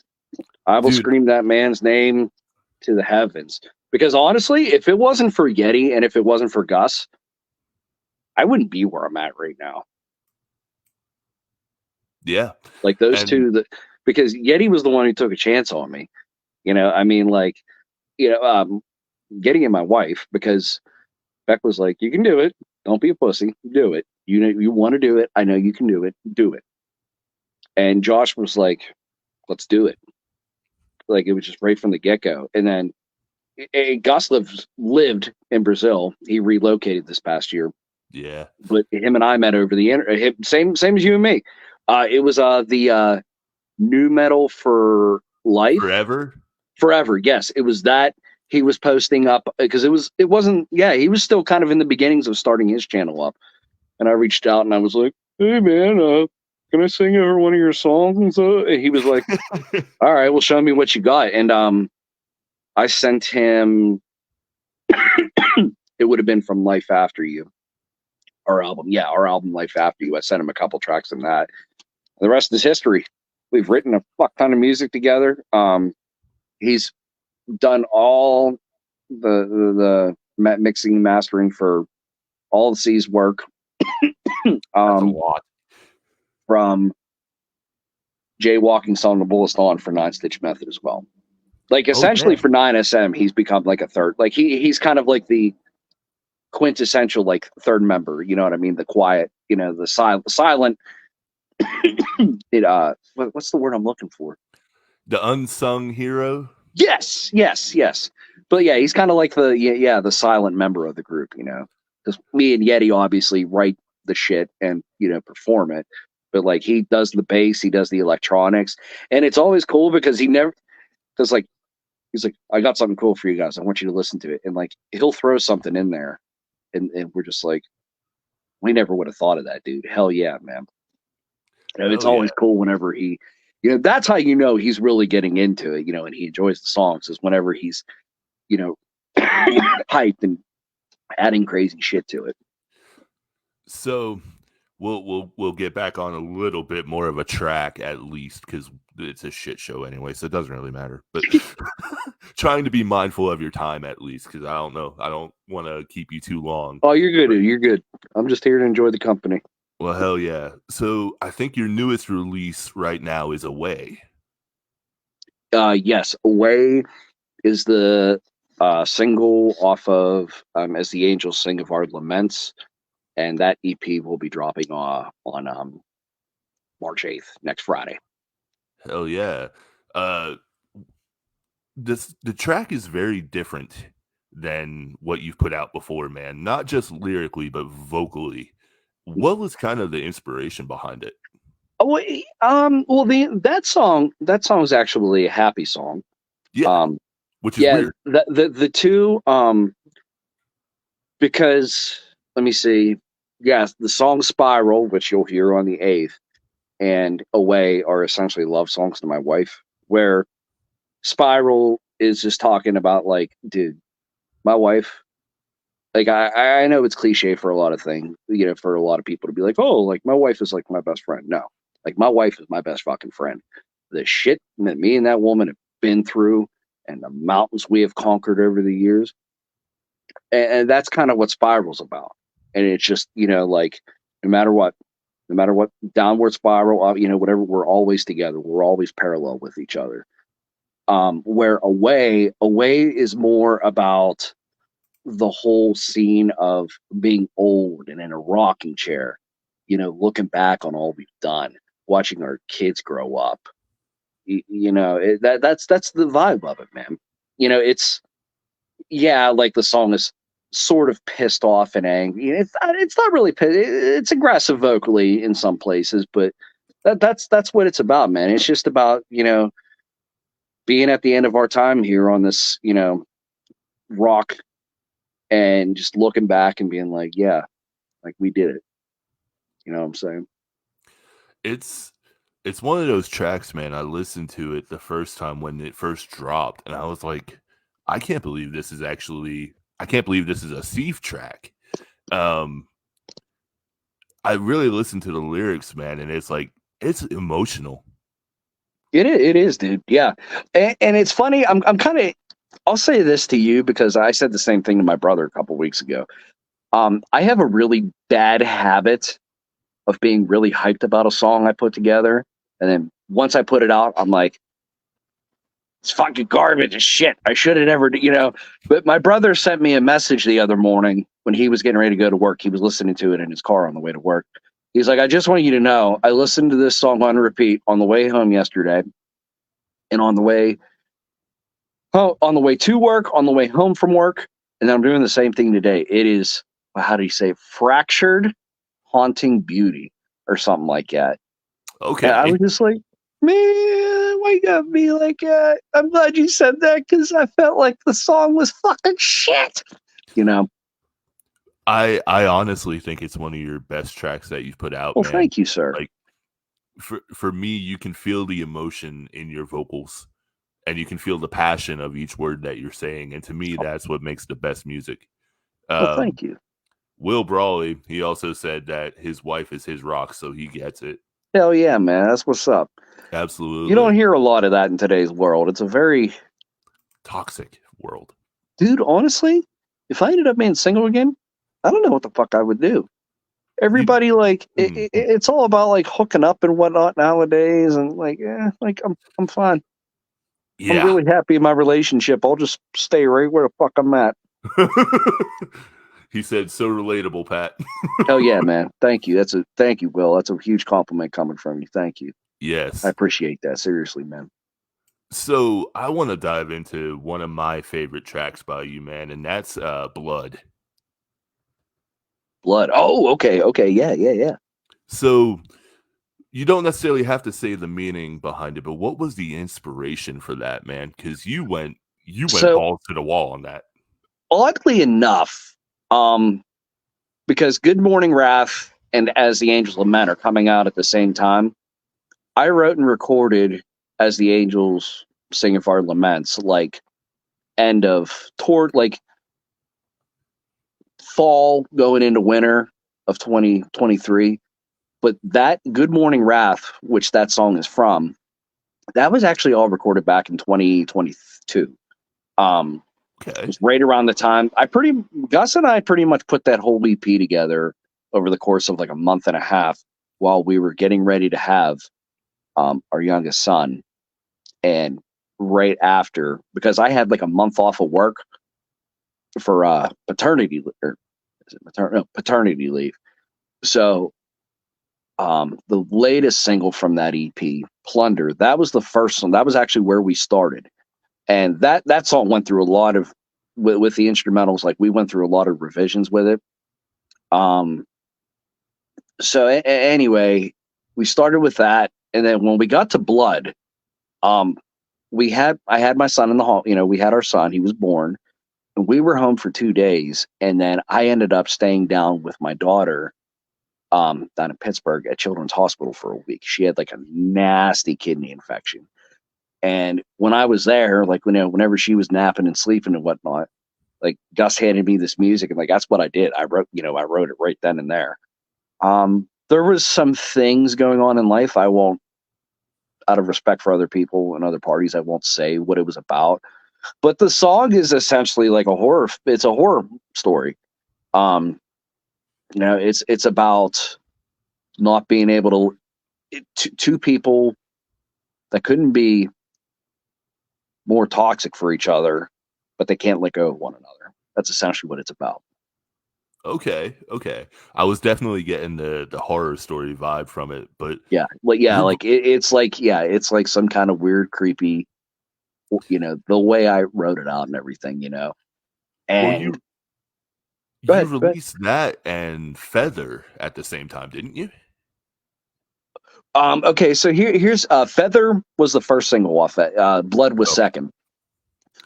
I will scream that man's name to the heavens. Because honestly, if it wasn't for Yeti and if it wasn't for Gus, I wouldn't be where I'm at right now. Yeah. Like those two, because Yeti was the one who took a chance on me. You know, I mean, like, you know, Yeti and my wife, because Beck was like, you can do it. Don't be a pussy. Do it. You know, you want to do it. I know you can do it. Do it. And Josh was like, let's do it. Like, it was just right from the get-go. And then Gus lived in Brazil. He relocated this past year. Yeah. But him and I met over the internet. Same as you and me. It was the New Metal for Life. Forever. Yes. It was that. He was posting up because it wasn't. Yeah, he was still kind of in the beginnings of starting his channel up. And I reached out and I was like, hey man, can I sing over one of your songs? And he was like, all right, well, show me what you got. And I sent him, it would have been from Life After You, our album. Yeah, our album, Life After You. I sent him a couple tracks from that. The rest is history. We've written a fuck ton of music together. He's done all the mixing and mastering for all the C's work. That's a lot. From Jaywalking Somnambulist on for Nine Stitch Method as well. Like essentially for 9SM, he's become like a third. Like he's kind of like the quintessential like third member. You know what I mean? The quiet. You know, the silent. What's the word I'm looking for? The unsung hero. Yes. But yeah, he's kind of like the silent member of the group. You know, because me and Yeti obviously write the shit and perform it. But like he does the bass, he does the electronics, and it's always cool because he's like, I got something cool for you guys. I want you to listen to it, and like he'll throw something in there, and we're just like, we never would have thought of that, dude. Hell yeah, man. And it's always cool whenever he, that's how he's really getting into it, and he enjoys the songs is whenever he's, hyped and adding crazy shit to it. So we'll get back on a little bit more of a track at least because it's a shit show anyway, so it doesn't really matter. But trying to be mindful of your time at least, because I don't know. I don't want to keep you too long. Oh, you're good. You're good. I'm just here to enjoy the company. Well, hell yeah. So I think your newest release right now is Away. Yes, Away is the single off of As the Angels Sing of Our Laments, and that EP will be dropping on March 8th, next Friday. Hell yeah. Uh, the track is very different than what you've put out before, man. Not just lyrically, but vocally. What was kind of the inspiration behind it? Oh, well, that song is actually a happy song. Yeah, which is weird. The two, because let me see. Yes, the song Spiral, which you'll hear on the 8th, and Away are essentially love songs to my wife, where Spiral is just talking about, like, dude, my wife, like, I know it's cliche for a lot of things, for a lot of people to be like, oh, like, my wife is like my best friend. No, like, my wife is my best fucking friend. The shit that me and that woman have been through and the mountains we have conquered over the years. And that's kind of what Spiral's about. And it's just, like, no matter what, downward spiral, whatever, we're always together. We're always parallel with each other. Where Away is more about the whole scene of being old and in a rocking chair, looking back on all we've done, watching our kids grow up. That's the vibe of it, man. It's, yeah, like, the song is sort of pissed off and angry. It's not really pissed. It's aggressive vocally in some places, but that's what it's about, man. It's just about, being at the end of our time here on this, rock, and just looking back and being like, yeah, like, we did it. You know what I'm saying? It's one of those tracks, man. I listened to it the first time when it first dropped, and I was like, I can't believe this is a Seethe track. I really listened to the lyrics, man, and it's like, it's emotional. It is, dude. Yeah. And it's funny. I'm kind of, I'll say this to you because I said the same thing to my brother a couple weeks ago. I have a really bad habit of being really hyped about a song I put together. And then once I put it out, I'm like, it's fucking garbage. It's shit. I should have never, But my brother sent me a message the other morning when he was getting ready to go to work. He was listening to it in his car on the way to work. He's like, I just want you to know, I listened to this song on repeat on the way home yesterday, and on the way to work, on the way home from work, and I'm doing the same thing today. It is, how do you say, fractured, haunting beauty, or something like that. Okay. And I was just like, man, why you gotta be like that? I'm glad you said that because I felt like the song was fucking shit. I honestly think it's one of your best tracks that you've put out. Well, man. thank you, sir. Like, for me, you can feel the emotion in your vocals, and you can feel the passion of each word that you're saying. And to me, that's what makes the best music. Well, thank you. Will Brawley, he also said that his wife is his rock, so he gets it. Hell yeah, man. That's what's up. Absolutely. You don't hear a lot of that in today's world. It's a very toxic world. Dude, honestly, if I ended up being single again, I don't know what the fuck I would do. Everybody, it's all about, like, hooking up and whatnot nowadays, and I'm fine. Yeah. I'm really happy in my relationship. I'll just stay right where the fuck I'm at. He said, so relatable, Pat. Oh yeah, man. Thank you. Thank you, Will. That's a huge compliment coming from you. Thank you. Yes. I appreciate that. Seriously, man. So I want to dive into one of my favorite tracks by you, man, and that's Blood. Blood. Oh, okay. Yeah. So you don't necessarily have to say the meaning behind it, but what was the inspiration for that, man? Because you went balls to the wall on that. Oddly enough, because Good Morning Wrath and As the Angels Lament are coming out at the same time, I wrote and recorded As the Angels Sing of Our Laments, like, end of toward, like, fall going into winter of 2023. But that Good Morning Wrath, which that song is from, that was actually all recorded back in 2022. It Okay. was right around the time Gus and I pretty much put that whole EP together over the course of like a month and a half while we were getting ready to have our youngest son. And right after, because I had like a month off of work for paternity or is it paternity leave. So the latest single from that EP, Plunder, that was the first one. That was actually where we started. And that song went through a lot of with the instrumentals, like we went through a lot of revisions with it. So anyway, we started with that, and then when we got to Blood, I had my son in the hall. We had our son. He was born. And we were home for 2 days, and then I ended up staying down with my daughter down in Pittsburgh at Children's Hospital for a week. She had like a nasty kidney infection. And when I was there, like, whenever she was napping and sleeping and whatnot, like Gus handed me this music, and like that's what I did. I wrote it right then and there. There was some things going on in life. I won't, out of respect for other people and other parties, I won't say what it was about. But the song is essentially like a horror. It's a horror story. It's about not being able two people that couldn't be more toxic for each other, but they can't let go of one another. That's essentially what it's about. Okay. I was definitely getting the horror story vibe from it, but Yeah, it's like some kind of weird, creepy, the way I wrote it out and everything, well, And you go ahead. released that and Feather at the same time, didn't you? Okay, so here's Feather was the first single off that. Blood was second.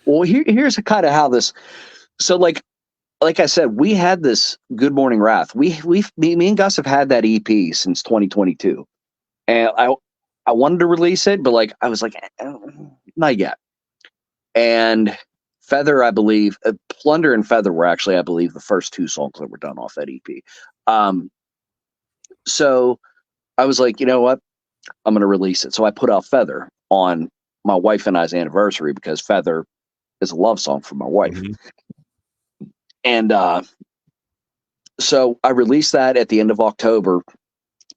Well, here's kind of how this. So like I said, we had this Good Morning Wrath. Me and Gus have had that EP since 2022, and I wanted to release it, but like I was like, not yet. And Feather, I believe, Plunder and Feather were actually, I believe, the first two songs that were done off that EP. So I was like, you know what? I'm going to release it. So I put out Feather on my wife and I's anniversary because Feather is a love song for my wife. Mm-hmm. And so I released that at the end of October.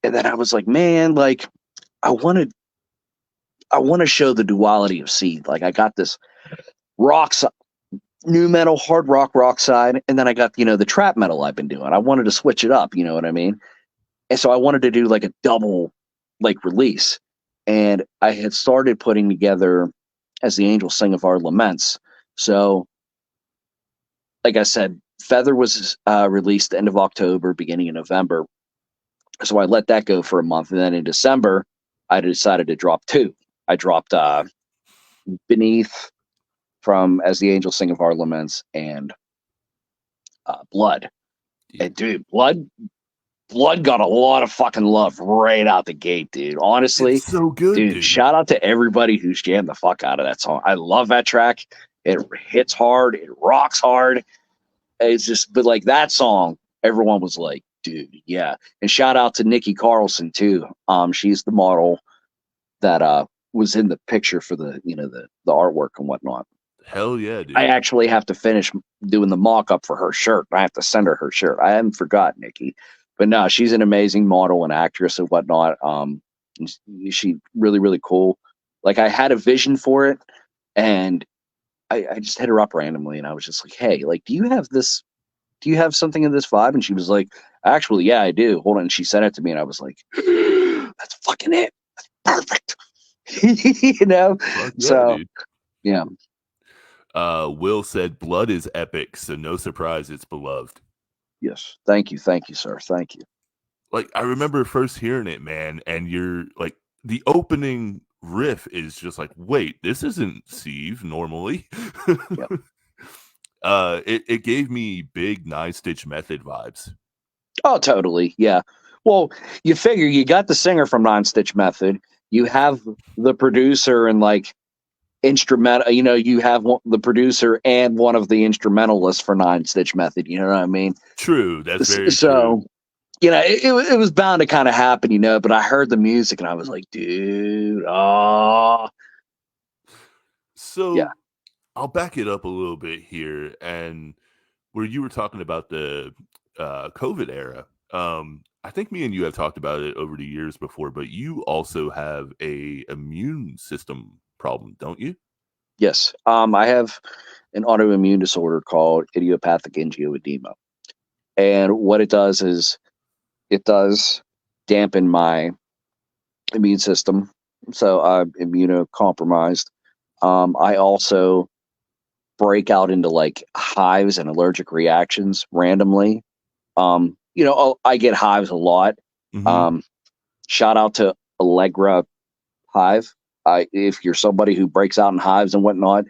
And then I was like, man, like I want to show the duality of Seethe. Like I got this new metal, hard rock side. And then I got, the trap metal I've been doing. I wanted to switch it up. You know what I mean? And so I wanted to do like a double release. And I had started putting together As the Angels Sing of Our Laments. So like I said, Feather was released the end of October, beginning of November. So I let that go for a month. And then in December, I decided to drop two. I dropped Beneath from As the Angels Sing of Our Laments and Blood. Yeah. And dude, Blood got a lot of fucking love right out the gate, dude. Honestly, it's so good, dude. Shout out to everybody who's jammed the fuck out of that song. I love that track. It hits hard. It rocks hard. It's just, but like that song, everyone was like, dude, yeah. And shout out to Nikki Carlson too. She's the model that was in the picture for the the artwork and whatnot. Hell yeah, dude. I actually have to finish doing the mock-up for her shirt. I have to send her shirt. I haven't forgot Nikki. But no, she's an amazing model and actress and whatnot. She really, really cool. Like I had a vision for it, and I just hit her up randomly, and I was just like, "Hey, like, do you have this? Do you have something in this vibe?" And she was like, "Actually, yeah, I do." Hold on. And she sent it to me, and I was like, "That's fucking it. That's perfect." Yeah, so dude. yeah. Will said, "Blood is epic, so no surprise it's beloved." Yes. Thank you, sir. Thank you. Like I remember first hearing it, man, and you're like the opening riff is just like, wait, this isn't Seethe normally. Yep. It gave me big Nine Stitch Method vibes. Oh, totally. Yeah. Well, you figure you got the singer from Nine Stitch Method. You have the producer and like instrumental. You have the producer and one of the instrumentalists for Nine Stitch Method. You know what I mean? True. That's very so. True. It was bound to kind of happen, but I heard the music and I was like, dude, oh. So yeah. I'll back it up a little bit here, and where you were talking about the COVID era. I think me and you have talked about it over the years before, but you also have a immune system problem, don't you? Yes. I have an autoimmune disorder called idiopathic angioedema. And what it does is it does dampen my immune system. So I'm immunocompromised. I also break out into like hives and allergic reactions randomly. I get hives a lot. Mm-hmm. Um, Shout out to Allegra Hive. If you're somebody who breaks out in hives and whatnot,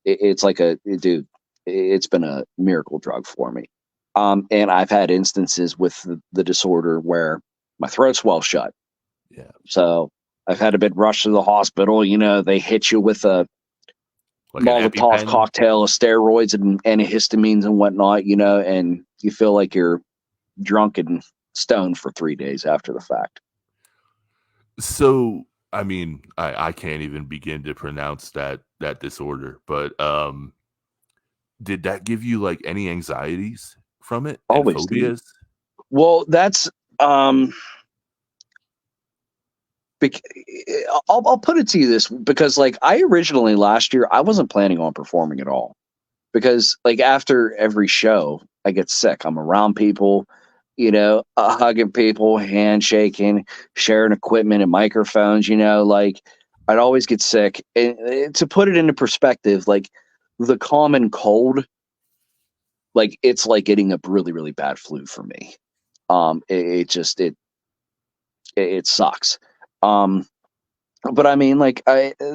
it's like dude. It's been a miracle drug for me. And I've had instances with the disorder where my throat swells shut. Yeah, So I've had to been rushed to the hospital. They hit you with a like an Molotov EpiPen. cocktail of steroids and antihistamines and whatnot, and you feel like you're drunk and stoned for 3 days after the fact. So, I mean, I can't even begin to pronounce that disorder, but did that give you like any anxieties from it and Always, dude. phobias? Well, that's bec- I'll put it to you this because like I originally last year I wasn't planning on performing at all because like after every show I get sick. I'm around people, hugging people, handshaking, sharing equipment and microphones. Like I'd always get sick. And to put it into perspective, like the common cold, like it's like getting a really really bad flu for me. It just it sucks. Um, but I mean, like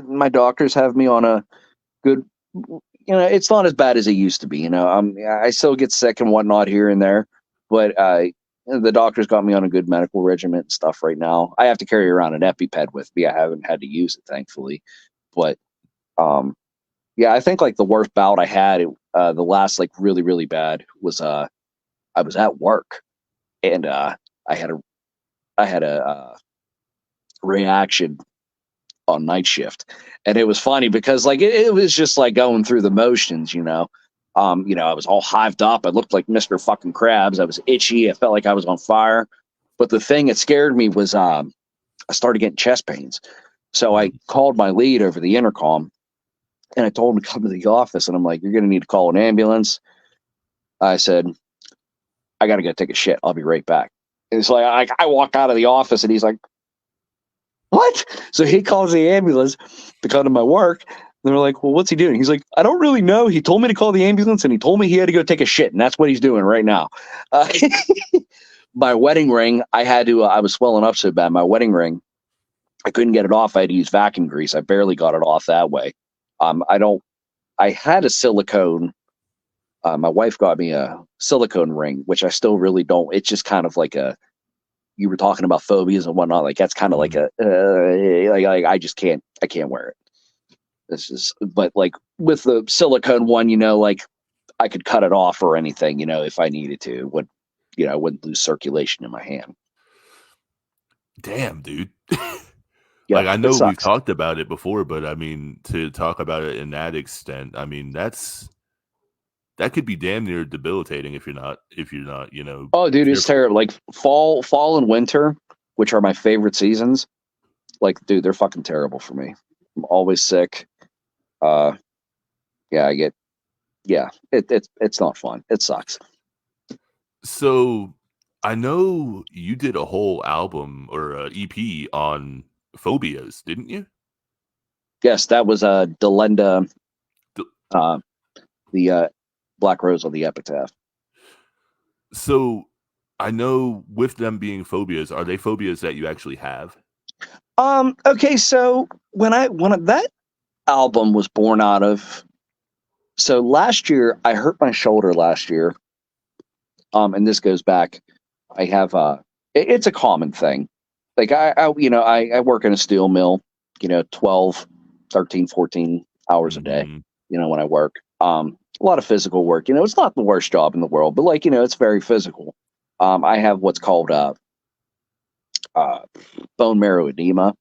my doctors have me on a good. It's not as bad as it used to be. I still get sick and whatnot here and there, but the doctors got me on a good medical regimen and stuff right now. I have to carry around an EpiPen with me. I haven't had to use it, thankfully. But yeah, I think like the worst bout I had, the last like really really bad was I was at work and I had a I had a reaction on night shift. And it was funny because like it was just like going through the motions. I was all hived up. I looked like Mr. fucking Krabs. I was itchy. I felt like I was on fire. But the thing that scared me was I started getting chest pains. So I called my lead over the intercom and I told him to come to the office. And I'm like, you're going to need to call an ambulance. I said, I got to go take a shit. I'll be right back. And it's like I walk out of the office and he's like, what? So he calls the ambulance to come to my work. And they're like, well, what's he doing? He's like, I don't really know. He told me to call the ambulance and he told me he had to go take a shit. And that's what he's doing right now. Uh, my wedding ring, I was swelling up so bad. My wedding ring, I couldn't get it off. I had to use vacuum grease. I barely got it off that way. I had a silicone. My wife got me a silicone ring, which I still really don't. It's just kind of like you were talking about phobias and whatnot. Like that's kind of like like I can't wear it. This is, but like with the silicone one, like I could cut it off or anything, if I needed to. I wouldn't lose circulation in my hand. Damn, dude. Yeah, Like I it know we've sucks. talked about it before, but I mean to talk about it in that extent, I mean that could be damn near debilitating if you're not Oh, dude, it's careful. terrible. Like fall and winter, which are my favorite seasons. Like, dude, they're fucking terrible for me. I'm always sick. Uh, yeah, it's not fun. It sucks. So I know you did a whole album or a EP on phobias, didn't you? Yes, that was Delenda, D- uh, the Black Rose on the epitaph. So I know with them being phobias, are they phobias that you actually have? Okay, so when that album was born out of, so last year I hurt my shoulder last year. And this goes back. I have it's a common thing. Like I work in a steel mill. 12, 13, 14 hours a day. Mhm. When I work, a lot of physical work. It's not the worst job in the world, but like it's very physical. I have what's called uh, bone marrow edema.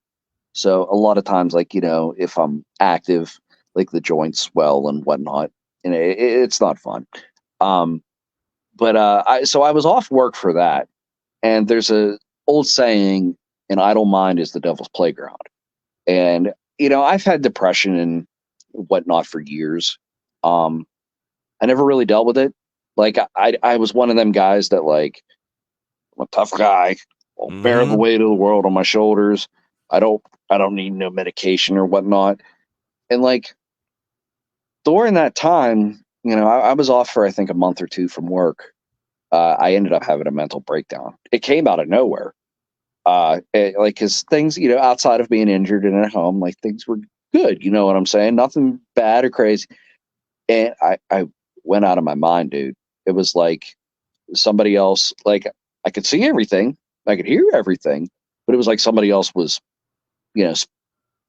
So a lot of times, like if I'm active, like the joints swell and whatnot, and it's not fun. Um, but I was off work for that, and there's a old saying, "An idle mind is the devil's playground." And I've had depression and whatnot for years. Um, I never really dealt with it. Like I was one of them guys that like I'm a tough guy. I'll bear the Mhm. weight of the world on my shoulders. I don't I don't need no medication or whatnot. And like during that time, I was off for I think a month or two from work. I ended up having a mental breakdown. It came out of nowhere. Like because things, outside of being injured and at home, like things were good. You know what I'm saying? Nothing bad or crazy. And I went out of my mind, dude. It was like somebody else. Like I could see everything, I could hear everything, but it was like somebody else was, you know,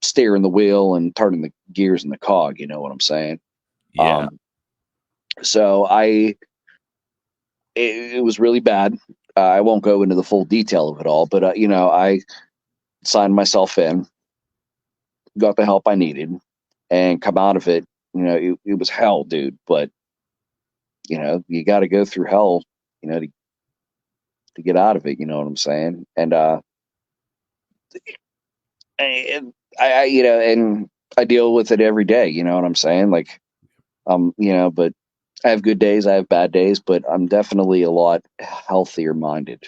steering the wheel and turning the gears in the cog. You know what I'm saying? Yeah. Um, so it was really bad. I won't go into the full detail of it all, but I signed myself in, got the help I needed, and come out of it. It was hell, dude. But you got to go through hell, to get out of it. You know what I'm saying? And and and I deal with it every day. You know what I'm saying? Like, but I have good days, I have bad days, but I'm definitely a lot healthier minded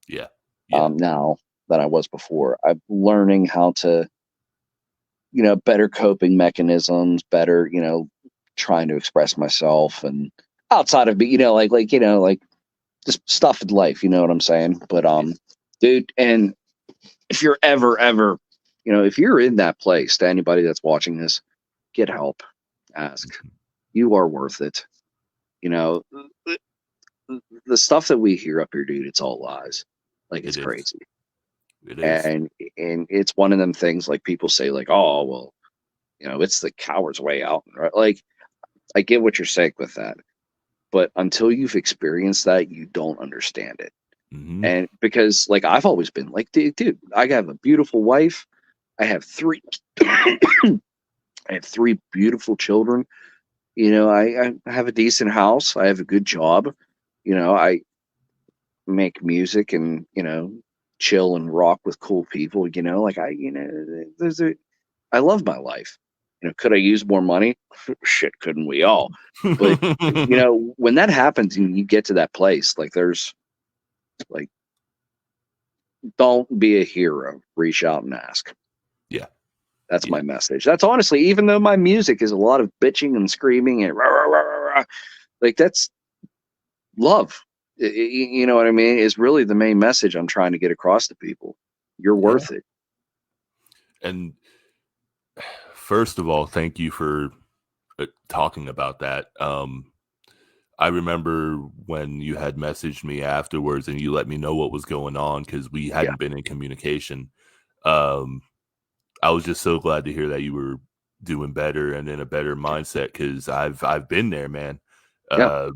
Yeah. Yeah. now than I was before. I'm learning how to, better coping mechanisms, better, trying to express myself and outside of like just stuff in life, you know what I'm saying? But Yeah. dude, and if you're ever, if you're in that place, to anybody that's watching this, get help. Ask. You are worth it. You know, the stuff that we hear up here, dude, it's all lies. Like it's It is. crazy. It is. And it's one of them things like people say, like, oh well, it's the coward's way out. Right? Like I get what you're saying with that. But until you've experienced that, you don't understand it. Hmm. And because like I've always been like, dude, I have a beautiful wife. I have three I have three beautiful children. I have a decent house. I have a good job. I make music and, chill and rock with cool people, like I love my life. Could I use more money? Shit, couldn't we all? But when that happens and you get to that place, like there's like don't be a hero. Reach out and ask. Yeah. That's Yeah. my message. That's honestly, even though my music is a lot of bitching and screaming and rah, rah, rah, rah, rah, like that's love. You know what I mean? Is really the main message I'm trying to get across to people. You're Yeah. worth it. And first of all, thank you for talking about that. I remember when you had messaged me afterwards and you let me know what was going on because we Yeah. hadn't been in communication. Um, I was just so glad to hear that you were doing better and in a better mindset because I've been there, man. Yeah. Uh,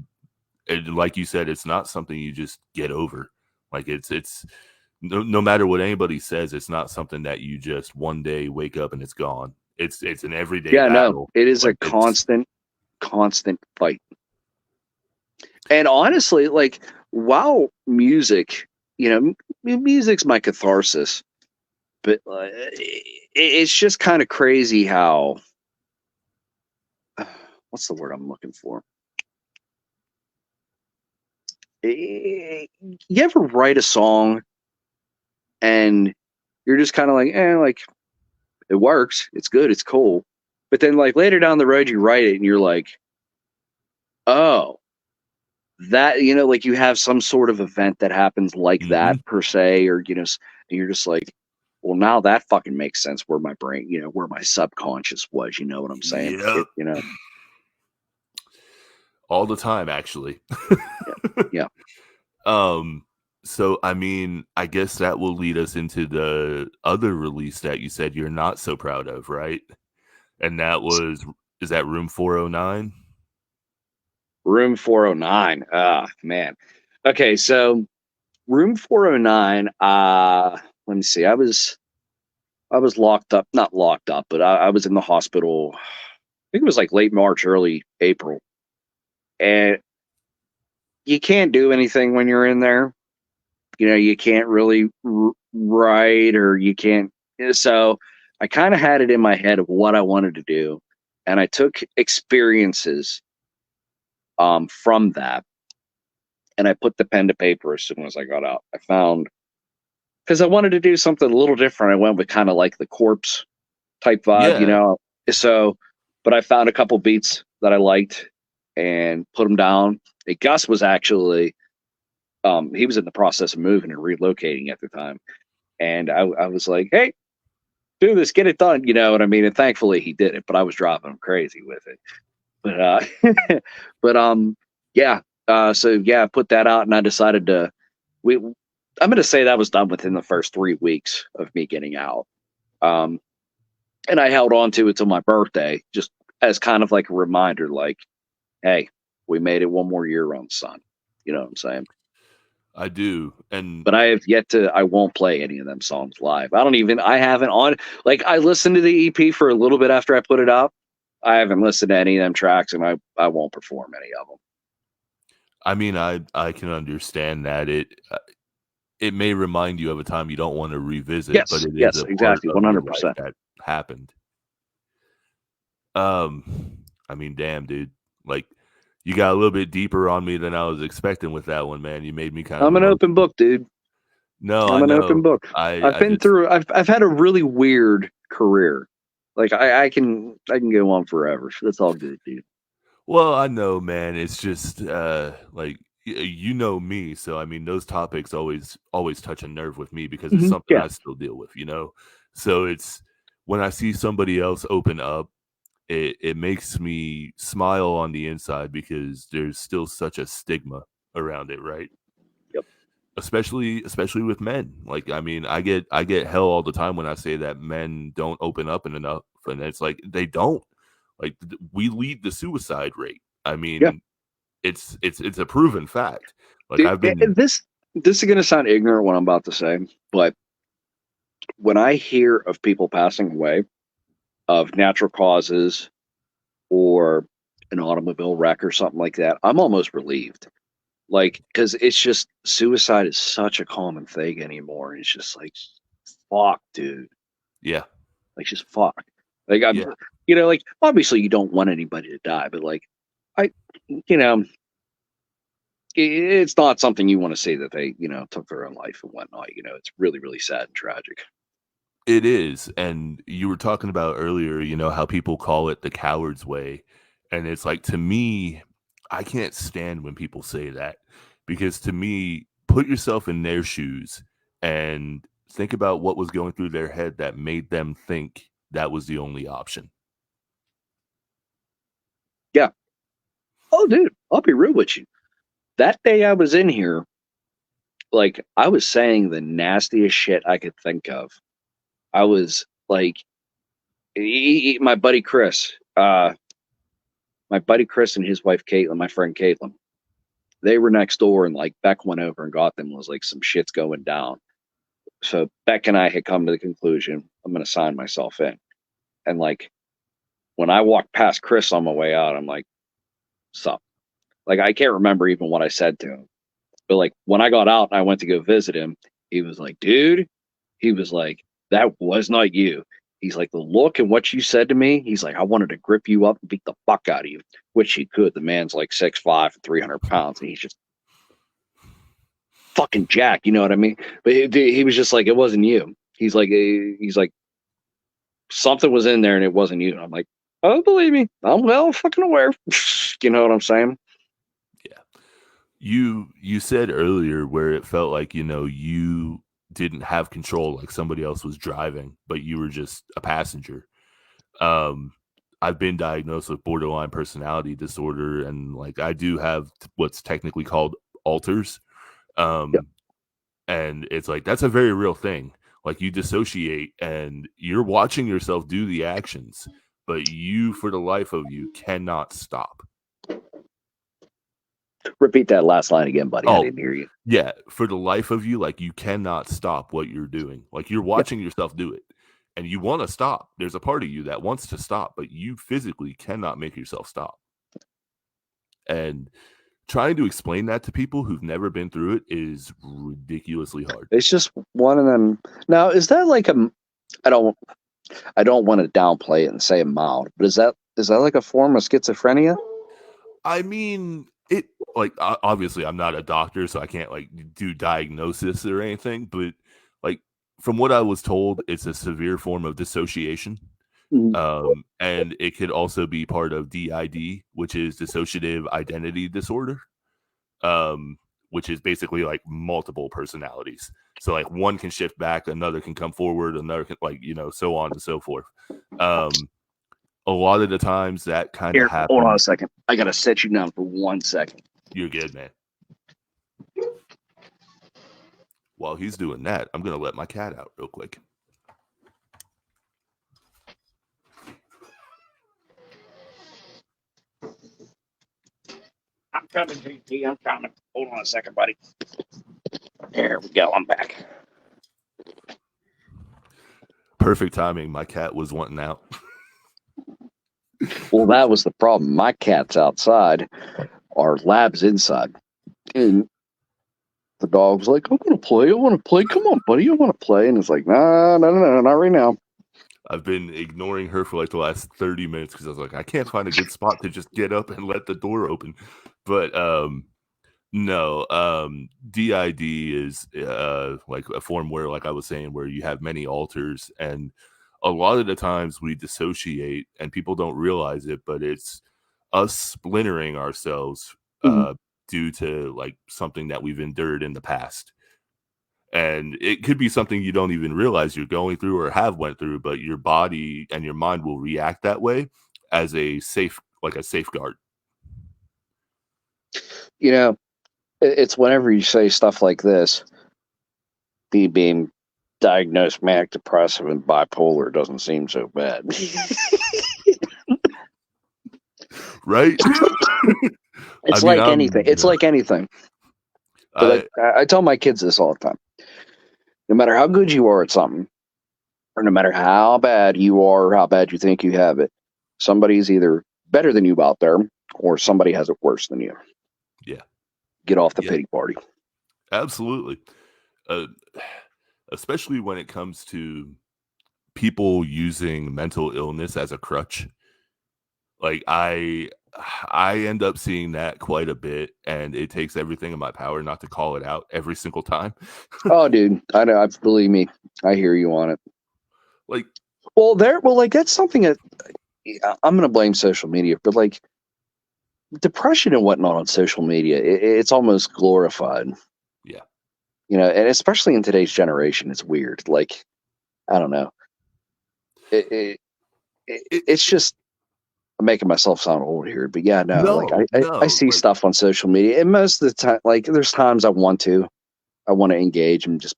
and like you said, it's not something you just get over. Like it's no matter what anybody says, it's not something that you just one day wake up and it's gone. It's an everyday Yeah. No, battle. it is a Like it's constant fight. And honestly, like, wow, music, music's my catharsis, but it's just kind of crazy how, what's the word I'm looking for? You ever write a song and you're just kind of like, like it works, it's good, it's cool. But then, like, later down the road, you write it and you're like, oh, that, like you have some sort of event that happens like Mhm. that per se, or, and you're just like, well, now that fucking makes sense where my brain, where my subconscious was, you know what I'm saying? Yep. You know, All the time, actually. yeah, yeah. Um, so I mean, I guess that will lead us into the other release that you said you're not so proud of, right? And that was is that Room 409? Room 409. Ah, man. Okay, so Room 409, let me see. I was locked up, not locked up, but I was in the hospital think it was like late March, early April. And you can't do anything when you're in there. You can't really write, or you can't. So I kind of had it in my head of what I wanted to do. And I took experiences from that, and I put the pen to paper as soon as I got out. I found, because I wanted to do something a little different, I went with kind of like the corpse type vibe, Yeah. So, but I found a couple beats that I liked and put them down. Gus was actually, he was in the process of moving and relocating at the time. And I was like, hey, do this, get it done. You know what I mean? And thankfully he did it, but I was driving him crazy with it. But, yeah. So yeah, I put that out, and I decided I'm going to say that was done within the first 3 weeks of me getting out. And I held on to it till my birthday, just as kind of like a reminder, like, hey, we made it one more year on Sun. You know what I'm saying? I do. And But I won't play any of them songs live. I haven't on, like, I listened to the EP for a little bit after I put it out. I haven't listened to any of them tracks, and I won't perform any of them. I mean, I can understand that it may remind you of a time you don't want to revisit, Yes, but it yes, is a exactly, part of your life 100%. that happened. I mean, damn, dude. Like, you got a little bit deeper on me than I was expecting with that one, man. You made me kind of I'm an open emotional. book, dude. No, I I'm an open know. book. I've I been just through. I've had a really weird career. Like I can go on forever. That's all good, dude. well, I know, man. It's just like you know me, so I mean, those topics always touch a nerve with me because it's something Yeah, I still deal with, you know. So it's when I see somebody else open up, it makes me smile on the inside because there's still such a stigma around it, right? yep. Especially with men. Like, I mean, I get hell all the time when I say that men don't open up enough, and it's like they don't. Like, we lead the suicide rate. I Yeah, mean, it's a proven fact. Like, dude. I've been This is gonna sound ignorant what I'm about to say, but when I hear of people passing away of natural causes or an automobile wreck or something like that, I'm almost relieved. Like, because it's just suicide is such a common thing anymore. It's just like, fuck, dude. yeah, Like, just fuck. Like, yeah. like, obviously you don't want anybody to die, but like, I, you know, it's not something you want to say that they, took their own life and whatnot. It's really, really sad and tragic. It is, and you were talking about earlier, you know, how people call it the coward's way, and it's like, to me, I can't stand when people say that, because to me, put yourself in their shoes and think about what was going through their head that made them think that was the only option. Yeah. Oh, dude, I'll be real with you. That day I was in here, like, I was saying the nastiest shit I could think of. I was like, my buddy Chris, and his wife Caitlin, my friend Caitlin, they were next door, and like Beck went over and got them. Was like, some shit's going down. So Beck and I had come to the conclusion, I'm going to sign myself in. And like, when I walked past Chris on my way out, I'm like, sup? Like, I can't remember even what I said to him. But like, when I got out and I went to go visit him, he was like, dude, he was like, that was not you. He's like, the look and what you said to me, he's like, I wanted to grip you up and beat the fuck out of you, which he could. The man's like 6'5" and 300 pounds, and he's just fucking jacked, you know what I mean? But he was just like, it wasn't you. He's like, something was in there and it wasn't you. And I'm like, oh, believe me, I'm well fucking aware. You know what I'm saying? Yeah. You said earlier where it felt like, you know, you didn't have control, like somebody else was driving, but you were just a passenger. Um, I've been diagnosed with borderline personality disorder, and like I do have what's technically called alters. Yeah. Um, and it's like that's a very real thing. Like, you dissociate and you're watching yourself do the actions, but you, for the life of you, cannot stop. Repeat that last line again, buddy. I Oh, didn't hear you. yeah, for the life of you, like, you cannot stop what you're doing. Like, you're Yeah. watching yourself do it, and you want to stop. There's a part of you that wants to stop, but you physically cannot make yourself stop. And trying to explain that to people who've never been through it is ridiculously hard. It's just one of them. Now, is that like I don't want to downplay it and say mild, but is that like a form of schizophrenia? I mean, it like obviously I'm not a doctor, so I can't like do diagnosis or anything, but like from what I was told, it's a severe form of dissociation. And it could also be part of DID, which is dissociative identity disorder, which is basically like multiple personalities. So like one can shift back, another can come forward, another can so on and so forth. A lot of the times that kind of happens. Hold on a second. I gotta set you down for 1 second. You're good, man. While he's doing that, I'm gonna let my cat out real quick. I'm coming, JT. I'm coming. Hold on a second, buddy. There we go. I'm back. Perfect timing. My cat was wanting out. Well, that was the problem. My cat's outside. Our lab's inside. And the dog's like, I want to play. I want to play. Come on, buddy. I want to play. And it's like, no, not right now. I've been ignoring her for like the last 30 minutes because I was like, I can't find a good spot to just get up and let the door open. But no, DID is like a form where, like I was saying, where you have many alters, and a lot of the times we dissociate and people don't realize it, but it's us splintering ourselves due to like something that we've endured in the past. And it could be something you don't even realize you're going through or have went through, but your body and your mind will react that way as a safeguard. You know, it's whenever you say stuff like this, being diagnosed manic depressive and bipolar doesn't seem so bad. Right? It's like anything. It's like anything. I tell my kids this all the time. No matter how good you are at something, or no matter how bad you are or how bad you think you have it, somebody's either better than you out there or somebody has it worse than you. Yeah. Get off the pity party. Absolutely. Especially when it comes to people using mental illness as a crutch. Like I end up seeing that quite a bit, and it takes everything in my power not to call it out every single time. Oh, dude, I know. Believe me, I hear you on it. Like, like that's something that I'm gonna blame social media, but like depression and whatnot on social media, it's almost glorified. Yeah, and especially in today's generation, it's weird. Like, I don't know. It's just. I'm making myself sound old here, but yeah, I see stuff on social media, and most of the time, like, there's times I want to engage and just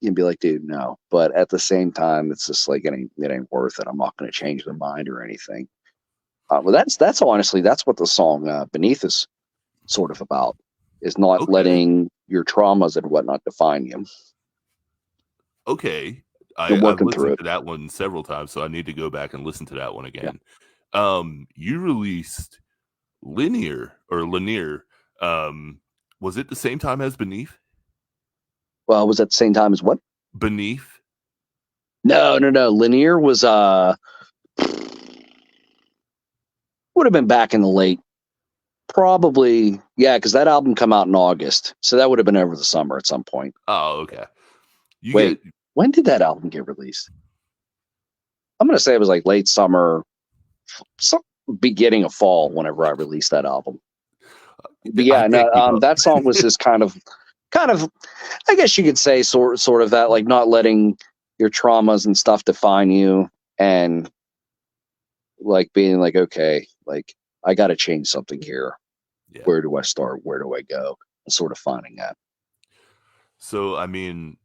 be like, dude, no. But at the same time, it's just like it ain't worth it. I'm not going to change their mind or anything. Well, that's honestly what the song "Beneath" is sort of about, is not letting your traumas and whatnot define you. Okay, I've listened to that one several times, so I need to go back and listen to that one again. Yeah. You released Lanier. Was it the same time as Beneath? Well, was it the same time as what? Beneath? No. Lanier was would have been back in the late, probably, yeah, because that album come out in August, so that would have been over the summer at some point. Oh, okay. When did that album get released? I'm gonna say it was like late summer. Some beginning of fall whenever I released that album. But yeah, that song was just kind of, I guess you could say sort of that, like, not letting your traumas and stuff define you, and like being like, okay, like, I got to change something here. Yeah. Where do I start? Where do I go? And sort of finding that. So, I mean,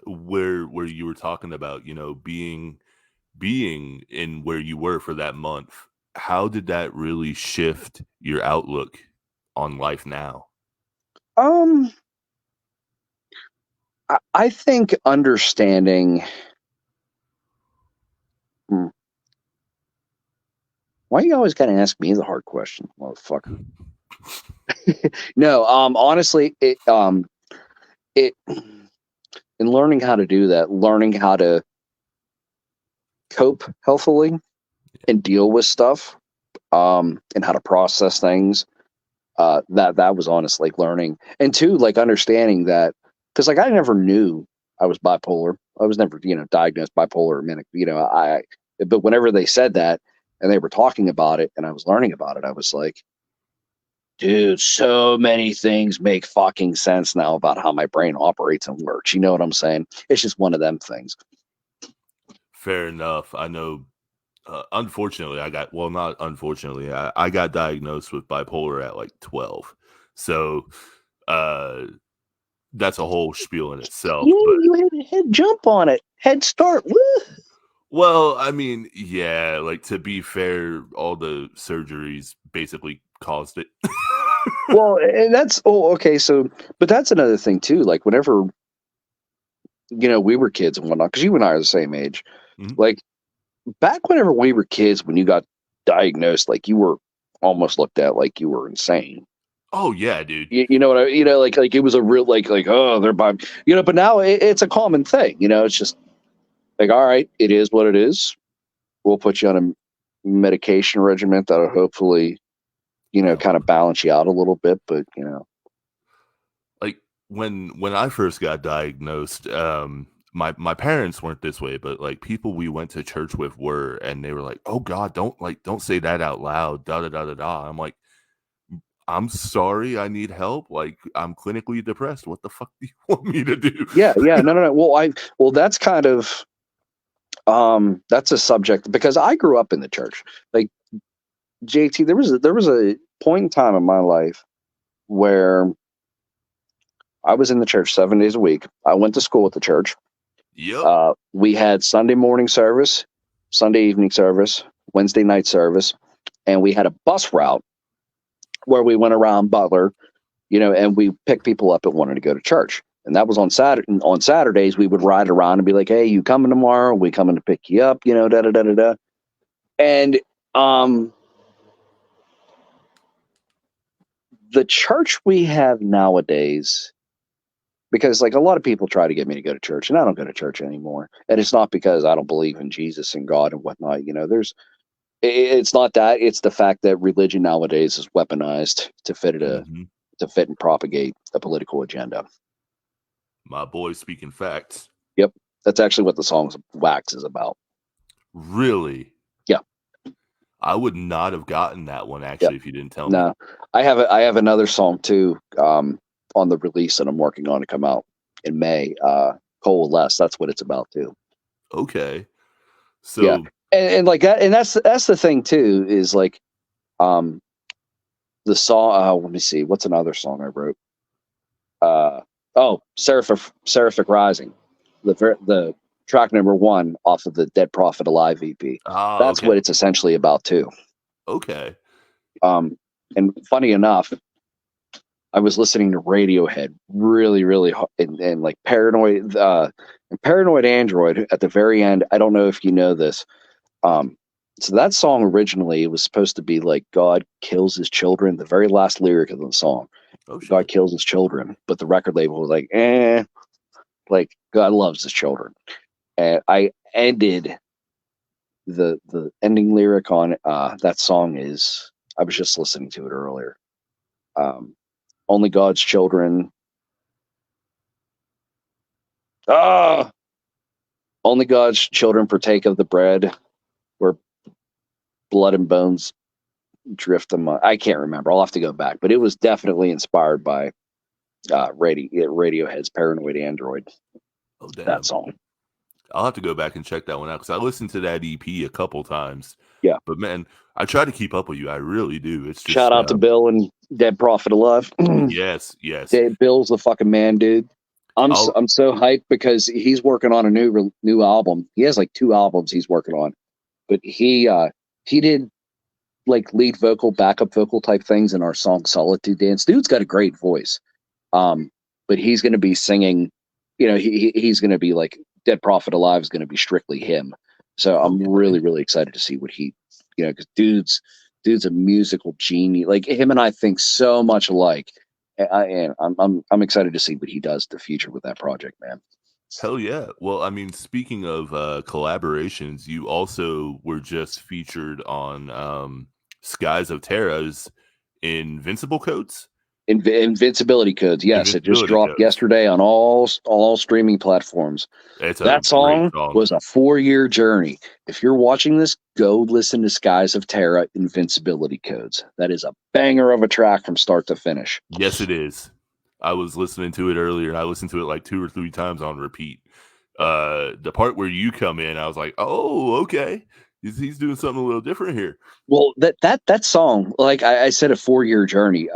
where you were talking about, being in where you were for that month, how did that really shift your outlook on life now? I think understanding Why you always gotta ask me the hard question, motherfucker? No, honestly, it in learning how to do that, learning how to cope healthily and deal with stuff, and how to process things. That was honestly like learning, and two, like understanding that, because like I never knew I was bipolar. I was never, diagnosed bipolar or manic. But whenever they said that and they were talking about it and I was learning about it, I was like, dude, so many things make fucking sense now about how my brain operates and works. You know what I'm saying? It's just one of them things. Fair enough. I know. Unfortunately, not unfortunately, I got diagnosed with bipolar at like 12. So that's a whole spiel in itself. You had a head jump on it, head start. Woo! Well, I mean, yeah, like to be fair, all the surgeries basically caused it. Well, and that's okay. So, but that's another thing too. Like whenever we were kids and whatnot, because you and I are the same age. Mhm. Like back whenever we were kids, when you got diagnosed, like you were almost looked at like you were insane. Oh yeah, dude. You know what like it was a real like oh they're by but now it's a common thing. It's just like, all right, it is what it is. We'll put you on a medication regimen that'll hopefully kind of balance you out a little bit, but Like when I first got diagnosed, my parents weren't this way, but like people we went to church with were, and they were like, "Oh God, don't say that out loud." Da da da da da. I'm like, I'm sorry, I need help. Like I'm clinically depressed. What the fuck do you want me to do? yeah, no. Well, that's kind of that's a subject because I grew up in the church. Like JT, there was a point in time in my life where I was in the church 7 days a week. I went to school at the church. Yep. We had Sunday morning service, Sunday evening service, Wednesday night service, and we had a bus route where we went around Butler, and we picked people up that wanted to go to church. And that was on Saturday. On Saturdays, we would ride around and be like, "Hey, you coming tomorrow? We coming to pick you up?" Da da da da da. And the church we have nowadays, because like a lot of people try to get me to go to church, and I don't go to church anymore. And it's not because I don't believe in Jesus and God and whatnot. It's not that. It's the fact that religion nowadays is weaponized to fit Mhm. to fit and propagate a political agenda. My boy speaking facts. Yep, that's actually what the song "Wax" is about. Really? Yeah. I would not have gotten that one actually Yep. if you didn't tell me. No, I have another song too on the release that I'm working on to come out in May. Coalesce. That's what it's about too. Okay. Yeah, So and like that, and that's the thing too is like the song. Let me see, what's another song I wrote? Seraphic Rising, the track number 1 off of the Dead Prophet Alive EP. That's okay. what it's essentially about too. Okay. And funny enough, I was listening to Radiohead really, really hard, and like Paranoid Android at the very end. I don't know if you know this. So that song originally was supposed to be like God kills his children. The very last lyric of the song, Oh shit. God kills his children. But the record label was like, like God loves his children. And I ended the ending lyric on that song is, I was just listening to it earlier. Only God's children. Only God's children partake of the bread where blood and bones drift them. I can't remember. I'll have to go back, but it was definitely inspired by Radiohead's "Paranoid Android." Oh damn. That song. I'll have to go back and check that one out because I listened to that EP a couple times. Yeah. But man, I try to keep up with you. I really do. It's just Shout out to Bill and Dead Prophet Alive. yes. Bill's the fucking man, dude. I'm I'll- so hyped because he's working on a new album. He has like 2 albums he's working on, but he did like lead vocal, backup vocal type things in our song "Solitude Dance." Dude's got a great voice, but he's going to be singing. He's going to be like Dead Prophet Alive is going to be strictly him. So I'm really excited to see what he you know, because dude's a musical genius. Like him and I think so much alike. And I'm excited to see what he does in the future with that project, man. Hell yeah. Well, I mean, speaking of collaborations, you also were just featured on Skies of Terra's Invincible Codes? Invincibility Codes, yes, it just Invincibility dropped Codes. yesterday on all streaming platforms. It's a That great song song. was a 4-year journey. If you're watching this, go listen to Skies of Terra Invincibility Codes. That is a banger of a track from start to finish. Yes, it is. I was listening to it earlier, and I listened to it like 2 or 3 times on repeat. The part where you come in, I was like, "Oh, okay, he's doing something a little different here." Well, that song, like I said, a 4-year journey.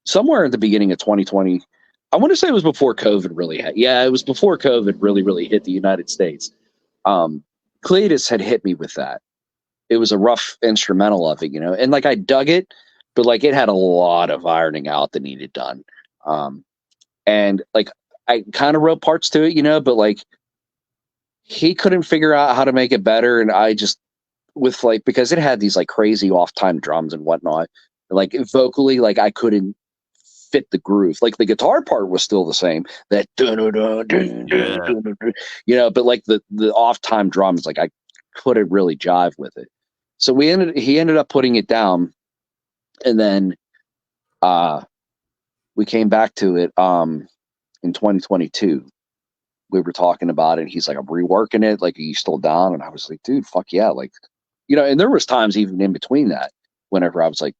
Somewhere at the beginning of 2020, I want to say it was before COVID really hit. Yeah, it was before COVID really hit the United States. Cletus had hit me with that. It was a rough instrumental of it, you know, and like I dug it, but like it had a lot of ironing out that needed done. And like I kind of wrote parts to it, you know, but like he couldn't figure out how to make it better, and I just with like because it had these like crazy off time drums and whatnot, like vocally, like I couldn't fit the groove. Like the guitar part was still the same, that Yeah. you know, but like the off time drums, like I couldn't really jive with it. So he ended up putting it down, and then we came back to it in 2022. We were talking about it. He's like, I'm reworking it. Like, are you still down? And I was like, dude, fuck yeah. Like, you know, and there was times even in between that, whenever I was like,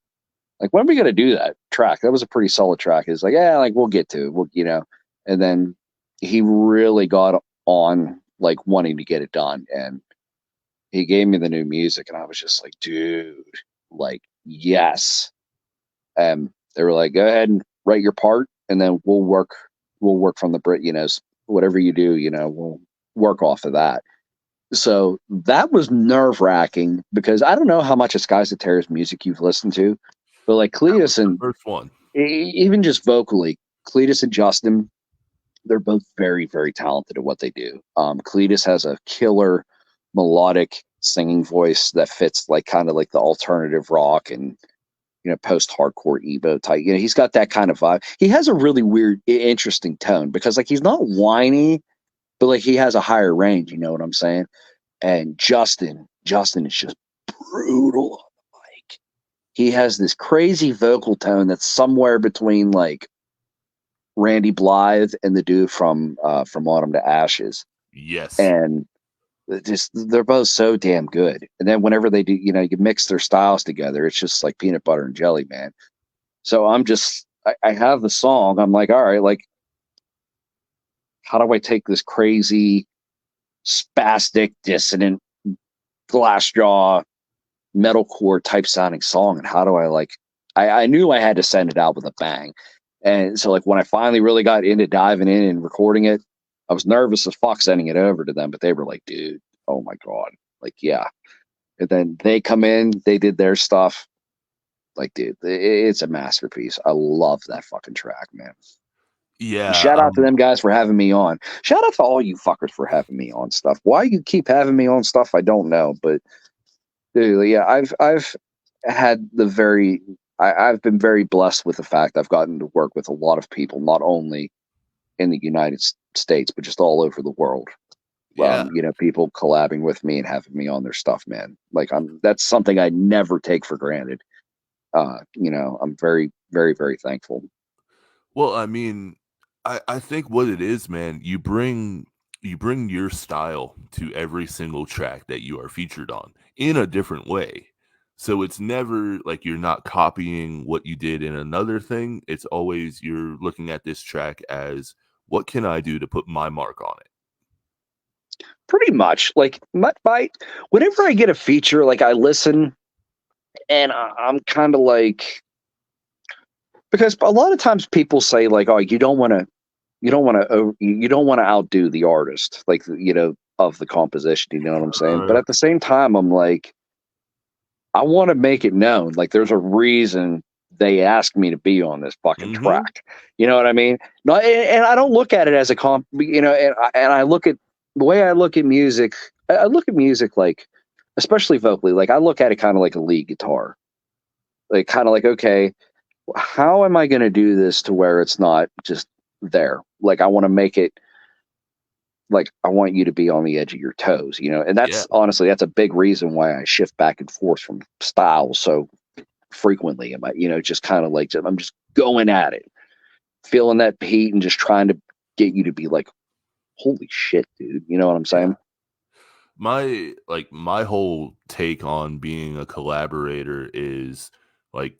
when are we gonna do that track? That was a pretty solid track. It's like, yeah, like we'll get to it. We'll, you know, and then he really got on like wanting to get it done, and he gave me the new music, and I was just like, dude, like yes. They were like, go ahead and write your part, and then we'll work from the Brit, you know, whatever you do, you know, we'll work off of that. So that was nerve wracking because I don't know how much of Skies of Terra's music you've listened to, but like Cletus The and first one. even just vocally, Cletus and Justin, they're both very talented at what they do. Cletus has a killer melodic singing voice that fits like kind of like the alternative rock and you know post-hardcore emo type. You know, he's got that kind of vibe. He has a really weird, interesting tone because like he's not whiny, but like he has a higher range. You know what I'm saying? And Justin is just brutal on the mic. He has this crazy vocal tone that's somewhere between like Randy Blythe and the dude from Autumn to Ashes. Yes. And just they're both so damn good. And then whenever they do, you know, you mix their styles together, it's just like peanut butter and jelly, man. So I have the song. I'm like, all right, like, how do I take this crazy, spastic, dissonant, glassjaw, metalcore type sounding song, and how do I like? I knew I had to send it out with a bang. And so like when I finally really got into diving in and recording it, I was nervous as fuck sending it over to them, but they were like, dude, oh my God. Like, yeah. And then they come in, they did their stuff. Like, dude, it's a masterpiece. I love that fucking track, man. Yeah. Shout out to them guys for having me on. Shout out to all you fuckers for having me on stuff. Why you keep having me on stuff, I don't know. But dude, yeah, I've had I've been very blessed with the fact I've gotten to work with a lot of people, not only in the United States, but just all over the world. Yeah. You know, people collabing with me and having me on their stuff, man. Like that's something I never take for granted. You know, I'm very thankful. Well, I mean, I think what it is, man, you bring your style to every single track that you are featured on in a different way. So it's never like you're not copying what you did in another thing. It's always you're looking at this track as what can I do to put my mark on it? Pretty much. Like whenever I get a feature, like I listen and I'm kind of like, because a lot of times people say like, oh, you don't want to outdo the artist, like, you know, of the composition, you know what I'm saying? But at the same time, I'm like, I want to make it known, like there's a reason they asked me to be on this fucking track. You know what I mean? No, and I don't look at it as a comp, you know, and I look at the way I look at music. I look at music like especially vocally. Like I look at it kind of like a lead guitar, like kind of like, okay, how am I going to do this to where it's not just there? Like I want to make it like I want you to be on the edge of your toes, you know. And Yeah. that's honestly that's a big reason why I shift back and forth from styles so frequently. Am I, you know, just kind of like I'm just going at it, feeling that heat and just trying to get you to be like, holy shit, dude. You know what I'm saying? My whole take on being a collaborator is like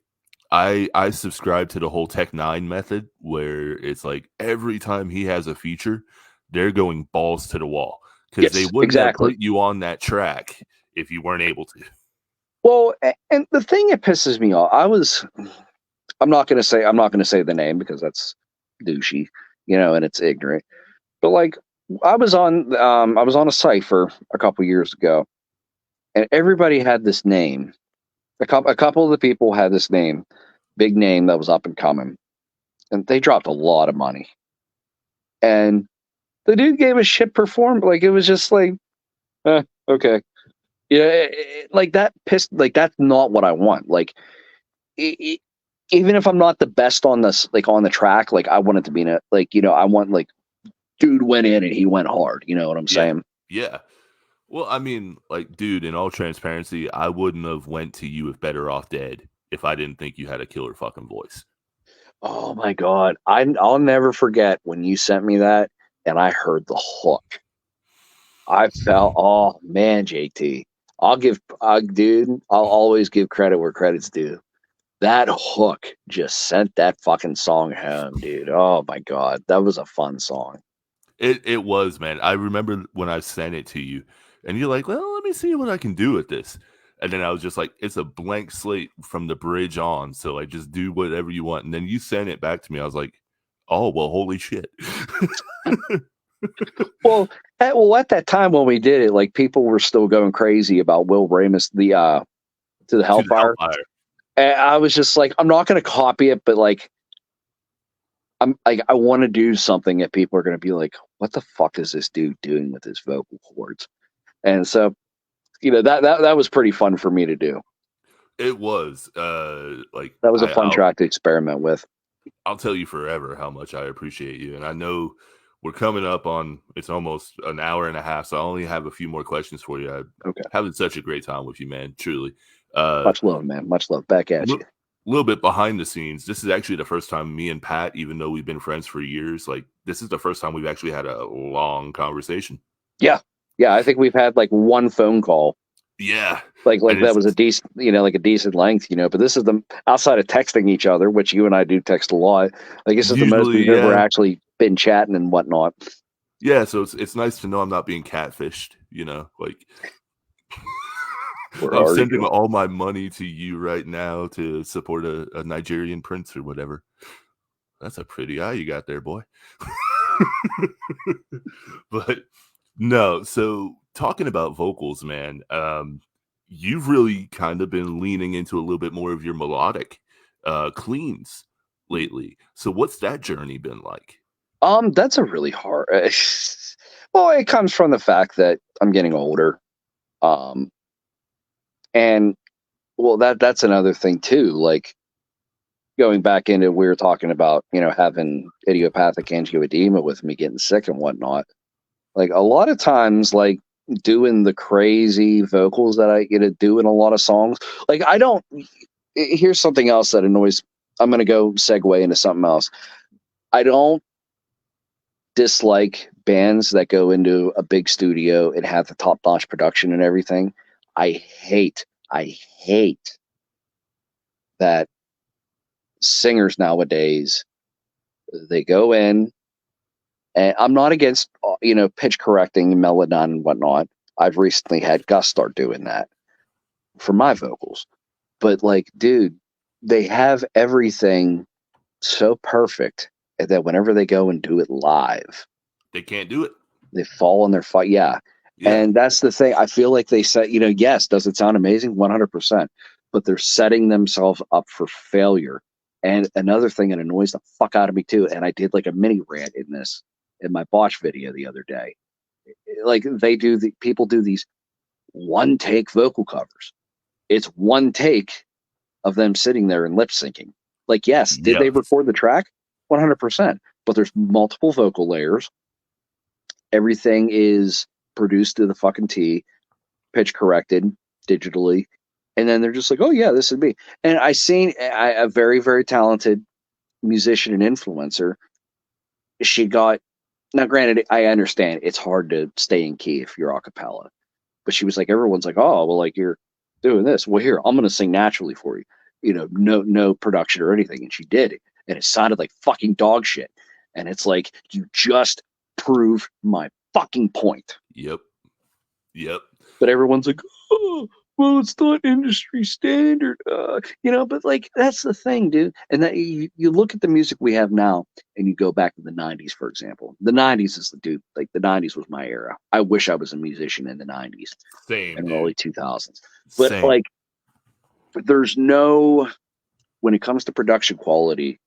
I subscribe to the whole Tech Nine method where it's like every time he has a feature, they're going balls to the wall because they Yes, wouldn't have exactly. put you on that track if you weren't able to. Well, and the thing that pisses me off, I'm not going to say the name because that's douchey, you know, and it's ignorant. But like, I was on a cipher a couple years ago, and everybody had this name. A couple of the people had this name, big name that was up and coming, and they dropped a lot of money. And the dude gave a shit perform. Like it was just like, okay, yeah, like that pissed. Like that's not what I want. Like, it, even if I'm not the best on this, like on the track, like I want it to be in a, like, you know, I want like dude went in and he went hard. You know what I'm Yeah. saying? Yeah. Well, I mean, like, dude, in all transparency, I wouldn't have went to you with Better Off Dead if I didn't think you had a killer fucking voice. Oh my god, I'll never forget when you sent me that and I heard the hook. I felt, oh man, JT. Dude, I'll always give credit where credit's due. That hook just sent that fucking song home, dude. Oh my god, that was a fun song. It was, man. I remember when I sent it to you, and you're like, "Well, let me see what I can do with this." And then I was just like, "It's a blank slate from the bridge on, so like just do whatever you want." And then you sent it back to me. I was like, "Oh, well, holy shit." Well, at that time when we did it, like people were still going crazy about Will Ramus, the to the To the Hellfire. Hellfire. And I was just like, I'm not going to copy it, but like, I'm like, I want to do something that people are going to be like, what the fuck is this dude doing with his vocal cords? And so, you know, that was pretty fun for me to do. It was like That was a fun track to experiment with. I'll tell you forever how much I appreciate you. And I know we're coming up on, it's almost an hour and a half. So I only have a few more questions for you. I'm Okay. having such a great time with you, man. Truly. Much love, man. Much love. Back at you. A little bit behind the scenes. This is actually the first time me and Pat, even though we've been friends for years, like this is the first time we've actually had a long conversation. Yeah. Yeah. I think we've had like one phone call. Yeah. Like that was a decent, you know, like a decent length, you know, but this is the outside of texting each other, which you and I do text a lot. Like this is the most we've ever actually been chatting and whatnot. Yeah, so it's nice to know I'm not being catfished, you know, like I'm sending all my money to you right now to support a Nigerian prince or whatever. That's a pretty eye you got there, boy. But no, so talking about vocals, man, you've really kind of been leaning into a little bit more of your melodic cleans lately. So what's that journey been like? That's a really hard. Well, it comes from the fact that I'm getting older. And well, that's another thing too. Like going back into, we were talking about, you know, having idiopathic angioedema with me getting sick and whatnot. Like a lot of times, like doing the crazy vocals that I get to do in a lot of songs. Like I don't. Here's something else that annoys. I'm gonna go segue into something else. I don't dislike bands that go into a big studio and have the top-notch production and everything. I hate that singers nowadays, they go in, and I'm not against, you know, pitch correcting Melodyne and whatnot. I've recently had Gus start doing that for my vocals. But like, dude, they have everything so perfect that whenever they go and do it live, They can't do it. they fall on their fight. Yeah. And that's the thing. I feel like they said, you know, yes, does it sound amazing? 100%. But they're setting themselves up for failure. And another thing that annoys the fuck out of me too, and I did like a mini rant in my Bosch video the other day. Like people do these one take vocal covers. It's one take of them sitting there and lip syncing. Like, yes, did they record the track? 100%. But there's multiple vocal layers. Everything is produced to the fucking T, pitch corrected digitally. And then they're just like, oh, yeah, this would be. And I seen a very, very talented musician and influencer. She got, now granted, I understand it's hard to stay in key if you're a cappella. But she was like, everyone's like, oh, well, like you're doing this. Well, here, I'm going to sing naturally for you. You know, no production or anything. And she did it. And it sounded like fucking dog shit. And it's like, you just proved my fucking point. Yep. But everyone's like, oh, well, it's not industry standard. You know, but like, that's the thing, dude. And that you look at the music we have now and you go back to the 90s, for example. The 90s is the dude. Like, the 90s was my era. I wish I was a musician in the 90s. Same. And dude. early 2000s. But Same. like, there's no, when it comes to production quality,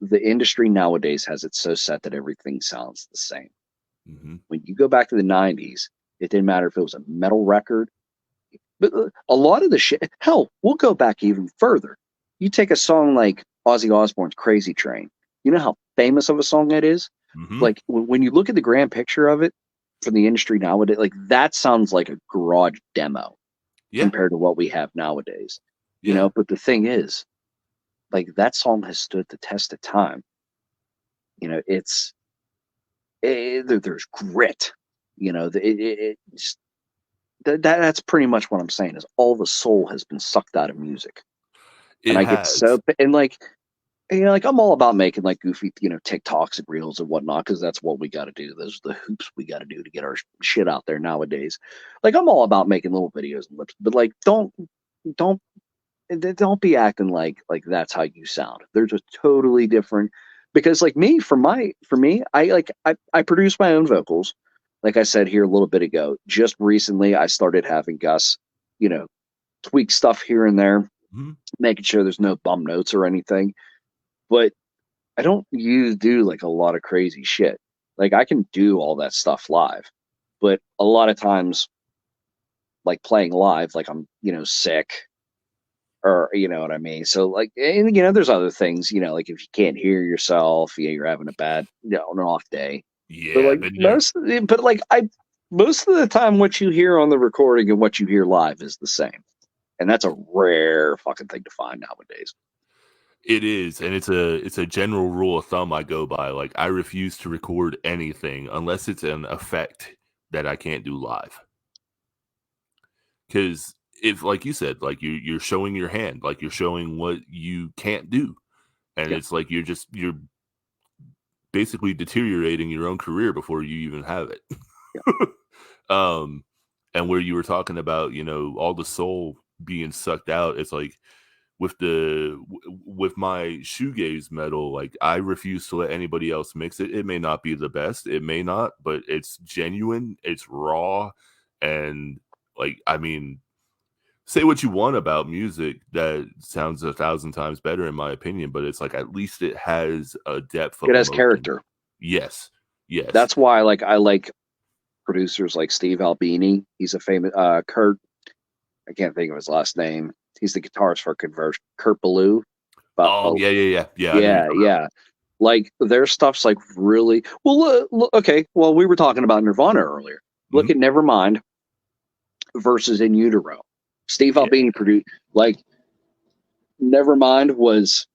the industry nowadays has it so set that everything sounds the same. Mm-hmm. When you go back to the 90s, it didn't matter if it was a metal record, but a lot of the shit, hell, we'll go back even further. You take a song like Ozzy Osbourne's Crazy Train. You know how famous of a song that is? Mm-hmm. Like, when you look at the grand picture of it from the industry nowadays, like, that sounds like a garage demo compared to what we have nowadays. You know, but the thing is, like, that song has stood the test of time. You know, there's grit. You know, that's pretty much what I'm saying, is all the soul has been sucked out of music. And I get so, and like, you know, like, I'm all about making like goofy, you know, TikToks and reels and whatnot, because that's what we got to do. Those are the hoops we got to do to get our shit out there nowadays. Like, I'm all about making little videos and lips, but like, don't be acting like that's how you sound. There's a totally different, because like me, for me, I produce my own vocals. Like I said here a little bit ago, just recently I started having Gus, you know, tweak stuff here and there, making sure there's no bum notes or anything. But I don't do like a lot of crazy shit. Like, I can do all that stuff live, but a lot of times, like, playing live, like, I'm, you know, sick, or, you know what I mean? So like, and you know, there's other things, you know, like if you can't hear yourself, yeah, you're having a bad, you know, an off day. Yeah, but like most of the time, what you hear on the recording and what you hear live is the same. And that's a rare fucking thing to find nowadays. It is, and it's a general rule of thumb I go by. Like, I refuse to record anything unless it's an effect that I can't do live. Because if, like you said, like you're showing your hand, like you're showing what you can't do, and it's like you're basically deteriorating your own career before you even have it. And where you were talking about, you know, all the soul being sucked out, it's like with my shoegaze metal, like, I refuse to let anybody else mix it. It may not be the best, it may not, but it's genuine, it's raw, and like, I mean, say what you want about music, that sounds 1,000 times better in my opinion, but it's like, at least it has a depth of it has emotion. character. Yes. That's why, like, I like producers like Steve Albini. He's a famous Kurt, I can't think of his last name. He's the guitarist for Converge. Kurt Ballou. Yeah. Like, their stuff's like really well. Okay, well, we were talking about Nirvana earlier. Look at Nevermind versus In Utero. Steve Albini produced, like, Nevermind was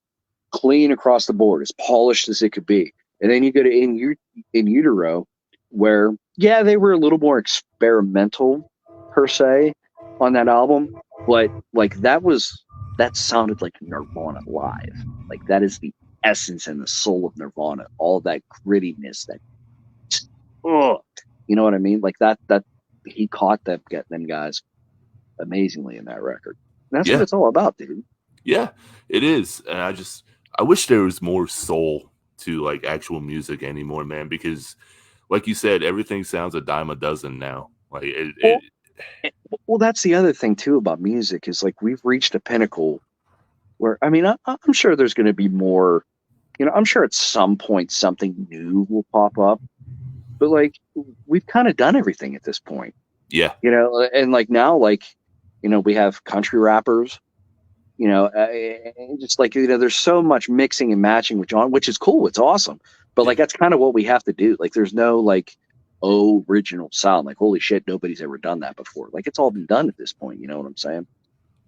clean across the board, as polished as it could be. And then you go to In Utero, where they were a little more experimental per se on that album, but like, that sounded like Nirvana live. Like, that is the essence and the soul of Nirvana. All that grittiness, that you know what I mean? Like, that he caught them guys amazingly in that record. And that's what it's all about, dude. Yeah, it is. And I wish there was more soul to like actual music anymore, man, because like you said, everything sounds a dime a dozen now. Like, well, that's the other thing too about music, is like, we've reached a pinnacle where, I mean, I'm sure there's going to be more, you know, I'm sure at some point something new will pop up, but like, we've kind of done everything at this point. Yeah. And like now, like, we have country rappers, just like, there's so much mixing and matching with John, which is cool. It's awesome. But like, Yeah. that's kind of what we have to do. Like, there's no like, original sound. Like, holy shit, nobody's ever done that before. Like, it's all been done at this point. You know what I'm saying?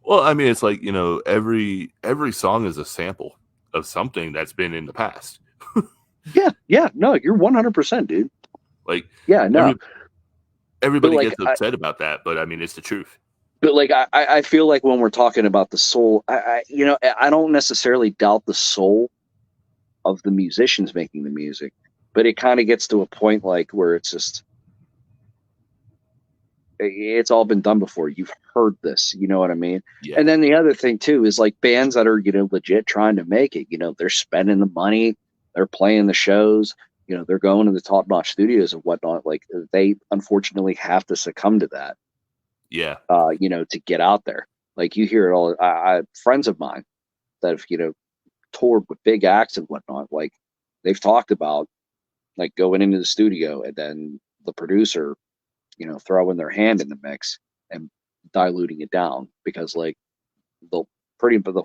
Well, I mean, it's like, every song is a sample of something that's been in the past. Yeah. Yeah. No, you're 100%, dude. Like, Yeah. No. everybody like, gets upset about that, but I mean, it's the truth. But like, I feel like when we're talking about the soul, I don't necessarily doubt the soul of the musicians making the music, but it kind of gets to a point like where it's just, it's all been done before. You've heard this, you know what I mean? Yeah. And then the other thing too is like bands that are, legit trying to make it, they're spending the money, they're playing the shows, they're going to the top notch studios and whatnot. Like, they unfortunately have to succumb to that. Yeah. To get out there. Like, you hear it all. I friends of mine that have, toured with big acts and whatnot, like, they've talked about like going into the studio and then the producer, throwing their hand in the mix and diluting it down, because like they'll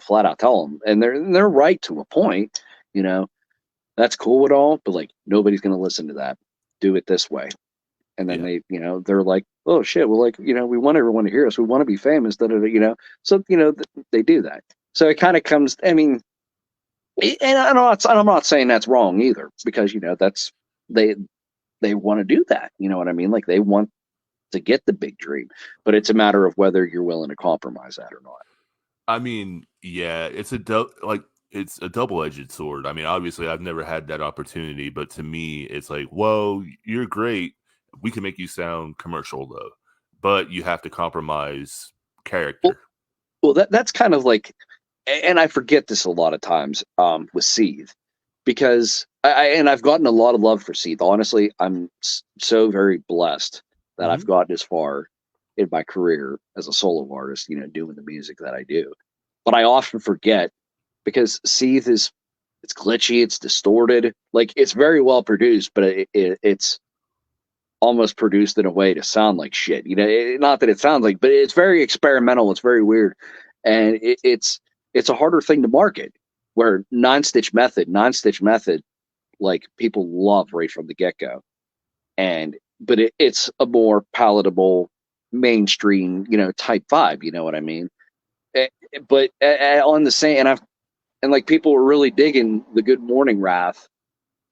flat out tell them, and they're right to a point, that's cool at all, but like, nobody's going to listen to that. Do it this way. And then Yeah. they're like, oh shit, well, like, we want everyone to hear us. We want to be famous. So, they do that. So it kind of comes, I mean, and I'm not saying that's wrong either, because, that's, they want to do that. You know what I mean? Like, they want to get the big dream, but it's a matter of whether you're willing to compromise that or not. I mean, yeah, it's a double-edged sword. I mean, obviously, I've never had that opportunity, but to me, it's like, whoa, you're great. We can make you sound commercial, though, but you have to compromise character. Well, that's kind of like, and I forget this a lot of times with Seethe, because I've gotten a lot of love for Seethe. Honestly, I'm so very blessed that I've gotten as far in my career as a solo artist, doing the music that I do. But I often forget, because Seethe it's glitchy, it's distorted, like, it's very well produced, but it's almost produced in a way to sound like shit. Not that it sounds like, but it's very experimental. It's very weird, and it's a harder thing to market. Where non-stitch method, like, people love right from the get-go, but it's a more palatable, mainstream, type vibe. You know what I mean? But on the same, and like, people were really digging the Good Morning Wrath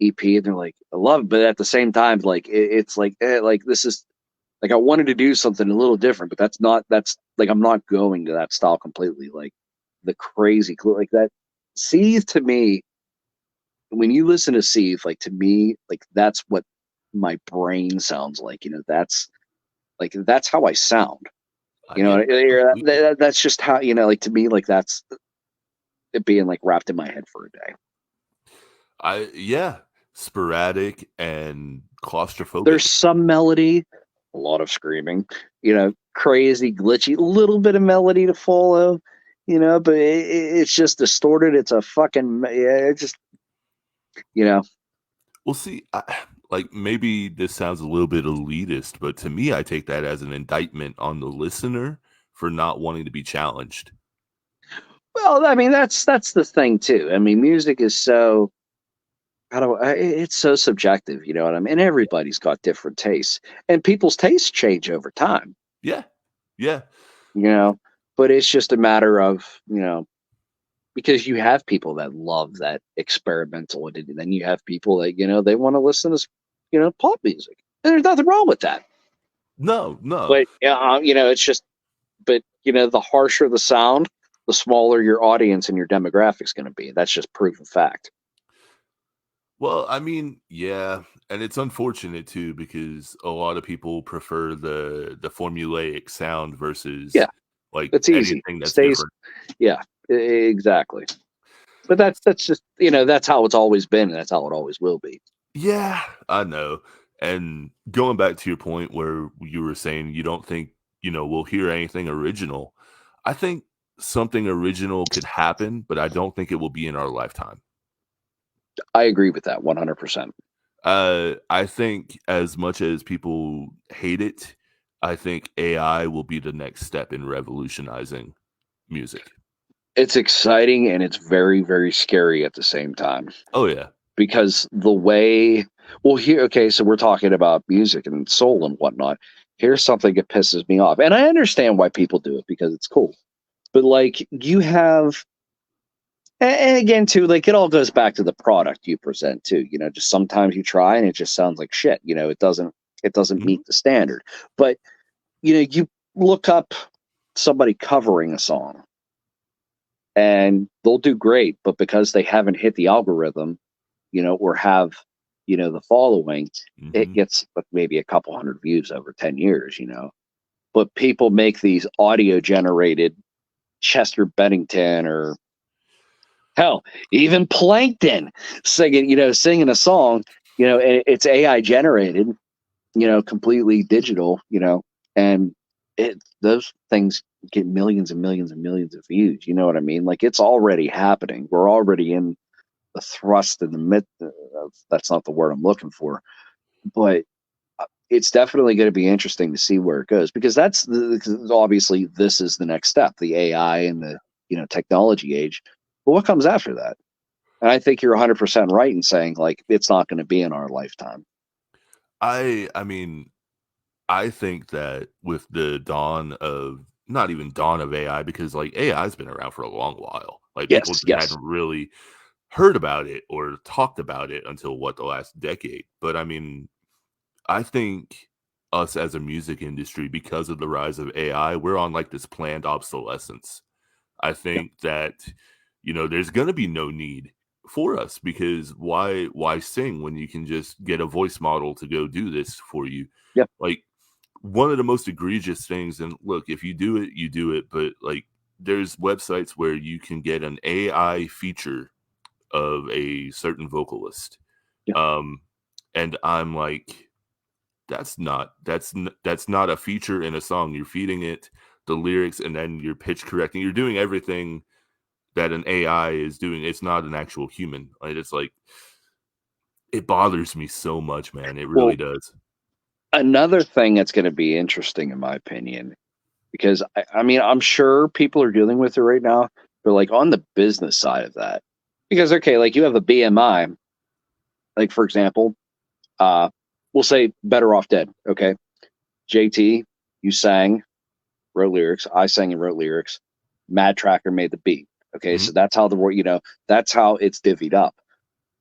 EP, and they're like, I love it, but at the same time, like, it's like, like, this is like, I wanted to do something a little different, but that's like, I'm not going to that style completely. Like, the crazy, like, that Seethe, to me, when you listen to Seethe, like, to me, like, that's what my brain sounds like. That's like, that's how I sound. Yeah, completely. That's just how, like, to me, like, that's it being like wrapped in my head for a day. Yeah, sporadic and claustrophobic. There's some melody, a lot of screaming, crazy, glitchy, little bit of melody to follow, but it's just distorted. It's a fucking, yeah, it just, Well, see, like, maybe this sounds a little bit elitist, but to me, I take that as an indictment on the listener for not wanting to be challenged. Well, I mean, that's the thing too. I mean, music is so, it's so subjective, you know what I mean? And everybody's got different tastes, and people's tastes change over time, Yeah, yeah, but it's just a matter of, because you have people that love that experimental, and then you have people that, they want to listen to, pop music, and there's nothing wrong with that. no. But it's just, but the harsher the sound, the smaller your audience and your demographics going to be. That's just proven fact. Well, I mean, yeah, and it's unfortunate too, because a lot of people prefer the formulaic sound versus, Yeah, like, it's easy. anything that's Stays. different. Yeah, exactly. But that's just, that's how it's always been, and that's how it always will be. Yeah, I know. And going back to your point where you were saying you don't think, we'll hear anything original. I think something original could happen, but I don't think it will be in our lifetime. I agree with that 100%. I think as much as people hate it, I think AI will be the next step in revolutionizing music. It's exciting and it's very, very scary at the same time. Oh yeah. Because the way, well, here, okay, so we're talking about music and soul and whatnot. Here's something that pisses me off. And I understand why people do it because it's cool. But like you have, and again, too, like it all goes back to the product you present too. You know, just sometimes you try and it just sounds like shit. You know, it doesn't Mhm. meet the standard. But you know, you look up somebody covering a song and they'll do great, but because they haven't hit the algorithm, you know, or have, you know, the following, it Mhm. gets maybe a couple hundred views over 10 years, you know. But people make these audio generated Chester Bennington or hell, even Plankton singing a song, you know, and it's AI generated, you know, completely digital, you know, and those things get millions and millions and millions of views. You know what I mean? Like it's already happening. We're already in the thrust in the midst of, that's not the word I'm looking for, but it's definitely going to be interesting to see where it goes because because obviously this is the next step, the AI and the, you know, technology age. But what comes after that? And I think you're 100% right in saying like it's not going to be in our lifetime. I mean, I think that with the dawn of not even dawn of AI, because like AI's been around for a long while. Like people Yes, just yes. hadn't really heard about it or talked about it until what, the last decade. But I mean, I think us as a music industry, because of the rise of AI, we're on like this planned obsolescence. I Yeah, think that, you know, there's gonna be no need for us because why sing when you can just get a voice model to go do this for you? yeah. Like one of the most egregious things, and look, if you do it, you do it, but like there's websites where you can get an AI feature of a certain vocalist. Yeah. Um and I'm like, that's not a feature in a song. You're feeding it the lyrics and then you're pitch correcting. You're doing everything that an AI is doing. It's not an actual human. Like it's like it bothers me so much, man. It really Well, does. another thing that's going to be interesting, in my opinion, because I mean, I'm sure people are dealing with it right now, but like on the business side of that, because okay, like you have a BMI, like for example, uh, we'll say Better Off Dead. Okay, JT, you sang, wrote lyrics. I sang and wrote lyrics. Mad Tracker made the beat. Okay, Mhm. so that's how that's how it's divvied up.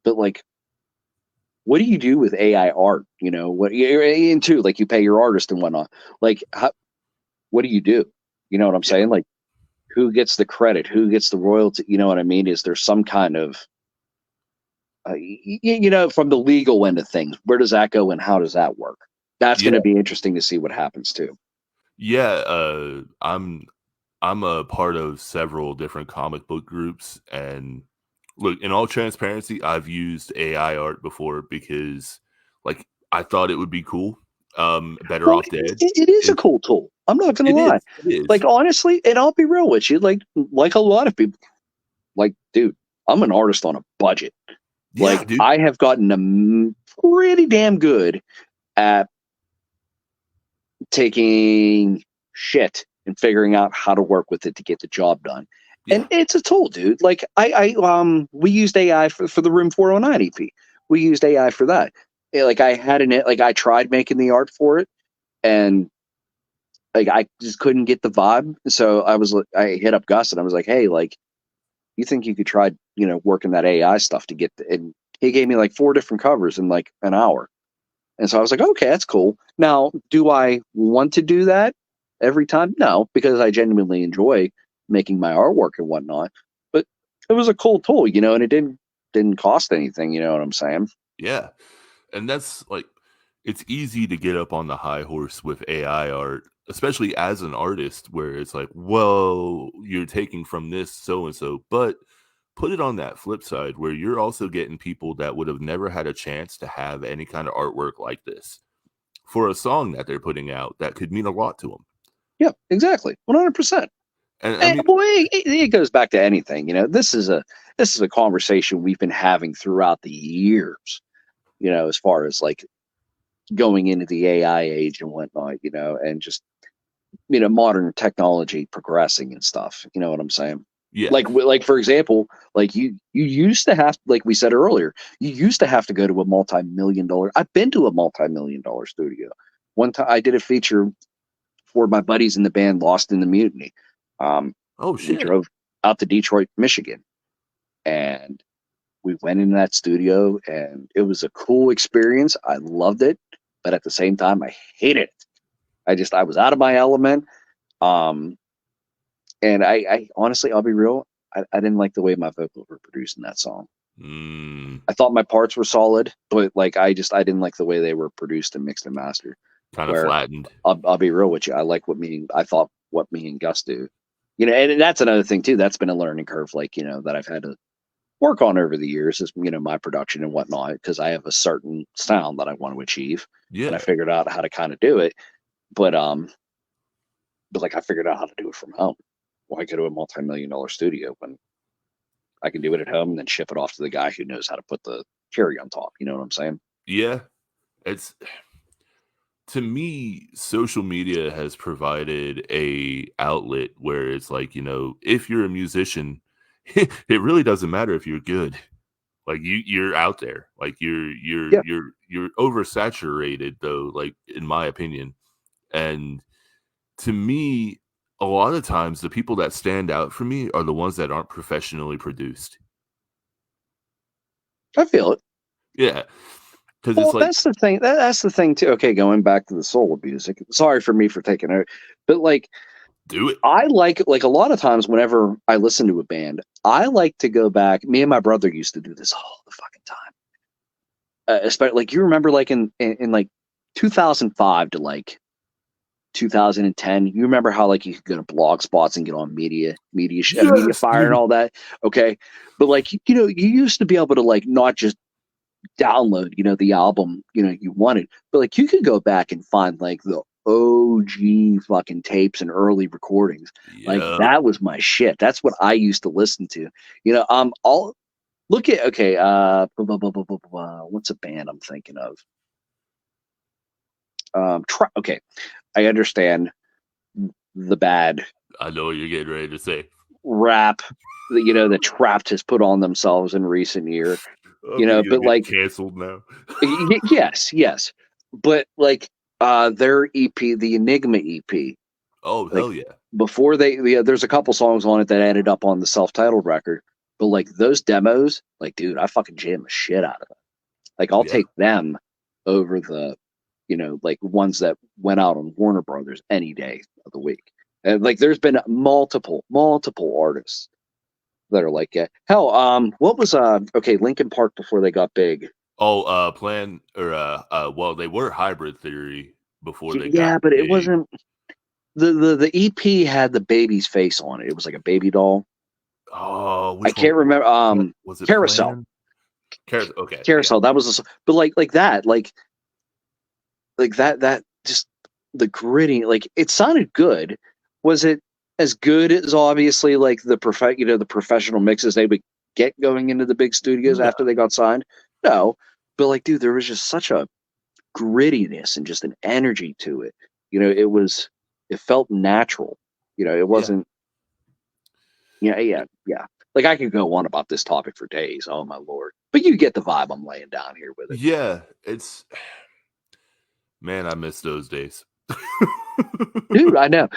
But like, what do you do with AI art? You know, what and two, like you pay your artist and whatnot. Like, what do you do? You know what I'm Yeah. saying? Like, who gets the credit? Who gets the royalty? You know what I mean? Is there some kind of, you know, from the legal end of things, where does that go and how does that work? That's going Yeah. to be interesting to see what happens too. Yeah. I'm a part of several different comic book groups, and look, in all transparency, I've used AI art before because, like, I thought it would be cool. Better Well, Off Dead it is a is cool tool. I'm not going to it lie. is it is. Like honestly, and I'll be real with you. Like a lot of people, like dude, I'm an artist on a budget. Yeah, Like dude. I have gotten pretty damn good at taking shit and figuring out how to work with it to get the job done. And Yeah. it's a tool, dude. Like we used AI for the Room 409 EP. We used AI for that. Like I had like I tried making the art for it and like I just couldn't get the vibe. So I hit up Gus and I was like, hey, like you think you could try, you know, working that AI stuff to and he gave me like 4 different covers in like an hour. And so I was like, okay, that's cool. Now, do I want to do that every time? No, because I genuinely enjoy making my artwork and whatnot. But it was a cool tool, you know, and it didn't cost anything, you know what I'm saying? Yeah. And that's like it's easy to get up on the high horse with AI art, especially as an artist, where it's like, well, you're taking from this so and so, but put it on that flip side where you're also getting people that would have never had a chance to have any kind of artwork like this for a song that they're putting out that could mean a lot to them. Yeah, exactly. 100%. And I And mean, boy, it goes back to anything, you know. This is a conversation we've been having throughout the years, you know, as far as like going into the AI age and whatnot, and just modern technology progressing and stuff. You know what I'm saying? Yeah. Like for example, like you used to have, like we said earlier, you used to have to go to a multi-million-dollar. I've been to a multi-million-dollar studio. One time I did a feature for my buddies in the band Lost in the Mutiny. Oh We shit. drove out to Detroit, Michigan, and we went into that studio, and it was a cool experience. I loved it, but at the same time, I hated it. I was out of my element. Um, and I honestly, I'll be real, I didn't like the way my vocals were produced in that song. I thought my parts were solid, but like I didn't like the way they were produced and mixed and mastered. Kind of Where flattened. I'll be real with you, I like what me and Gus do. And that's another thing too. That's been a learning curve, like that I've had to work on over the years, is my production and whatnot, because I have a certain sound that I want to achieve, Yeah. and I figured out how to kind of do it. But like I figured out how to do it from home. Why go to a multi-million-dollar studio when I can do it at home and then ship it off to the guy who knows how to put the cherry on top? You know what I'm saying? Yeah. It's, to me, social media has provided a outlet where it's like, if you're a musician, it really doesn't matter if you're good. Like you're out there. Like Yeah. you're oversaturated though, like in my opinion. And to me, a lot of times the people that stand out for me are the ones that aren't professionally produced. I feel it. Yeah. Because Well, it's like, that's the thing. That's the thing too. Okay, going back to the soul of music. Sorry for me for taking it, but like do it. I like a lot of times whenever I listen to a band, I like to go back. Me and my brother used to do this all the fucking time. Especially like you remember, like in like 2005 to like 2010. You remember how like you could go to blog spots and get on media Yes, fire and dude. all that. Okay, but like you used to be able to like not just download the album you wanted, but like you could go back and find like the OG fucking tapes and early recordings. Like Yeah. that was my shit. That's what I used to listen to. I'll look at, okay, what's a band I'm thinking of? Okay, I understand the bad I know what you're getting ready to say. rap that the Trapped has put on themselves in recent year. But like canceled now. yes, but like their EP, the Enigma EP. Oh, Like, hell yeah. before there's a couple songs on it that ended up on the self-titled record, but like those demos, like dude, I fucking jam the shit out of them. Like I'll take them over the like ones that went out on Warner Brothers any day of the week. And like there's been multiple artists that are like, hell, what was okay, Linkin Park before they got big. Oh, Plan, or well, they were Hybrid Theory before they got Yeah, but it big. wasn't. The EP had the baby's face on it. It was like a baby doll. Oh, I can't remember. Was it Carousel. Plan? Okay. Carousel. That was but like that, like that just the gritty. Like it sounded good. Was it as good as obviously like the the professional mixes they would get going into the big studios No. after they got signed? No, but like, dude, there was just such a grittiness and just an energy to it. It felt natural. It wasn't. Yeah. Like I could go on about this topic for days. Oh my lord! But you get the vibe I'm laying down here with it. Yeah, it's, man, I miss those days. Dude, I know.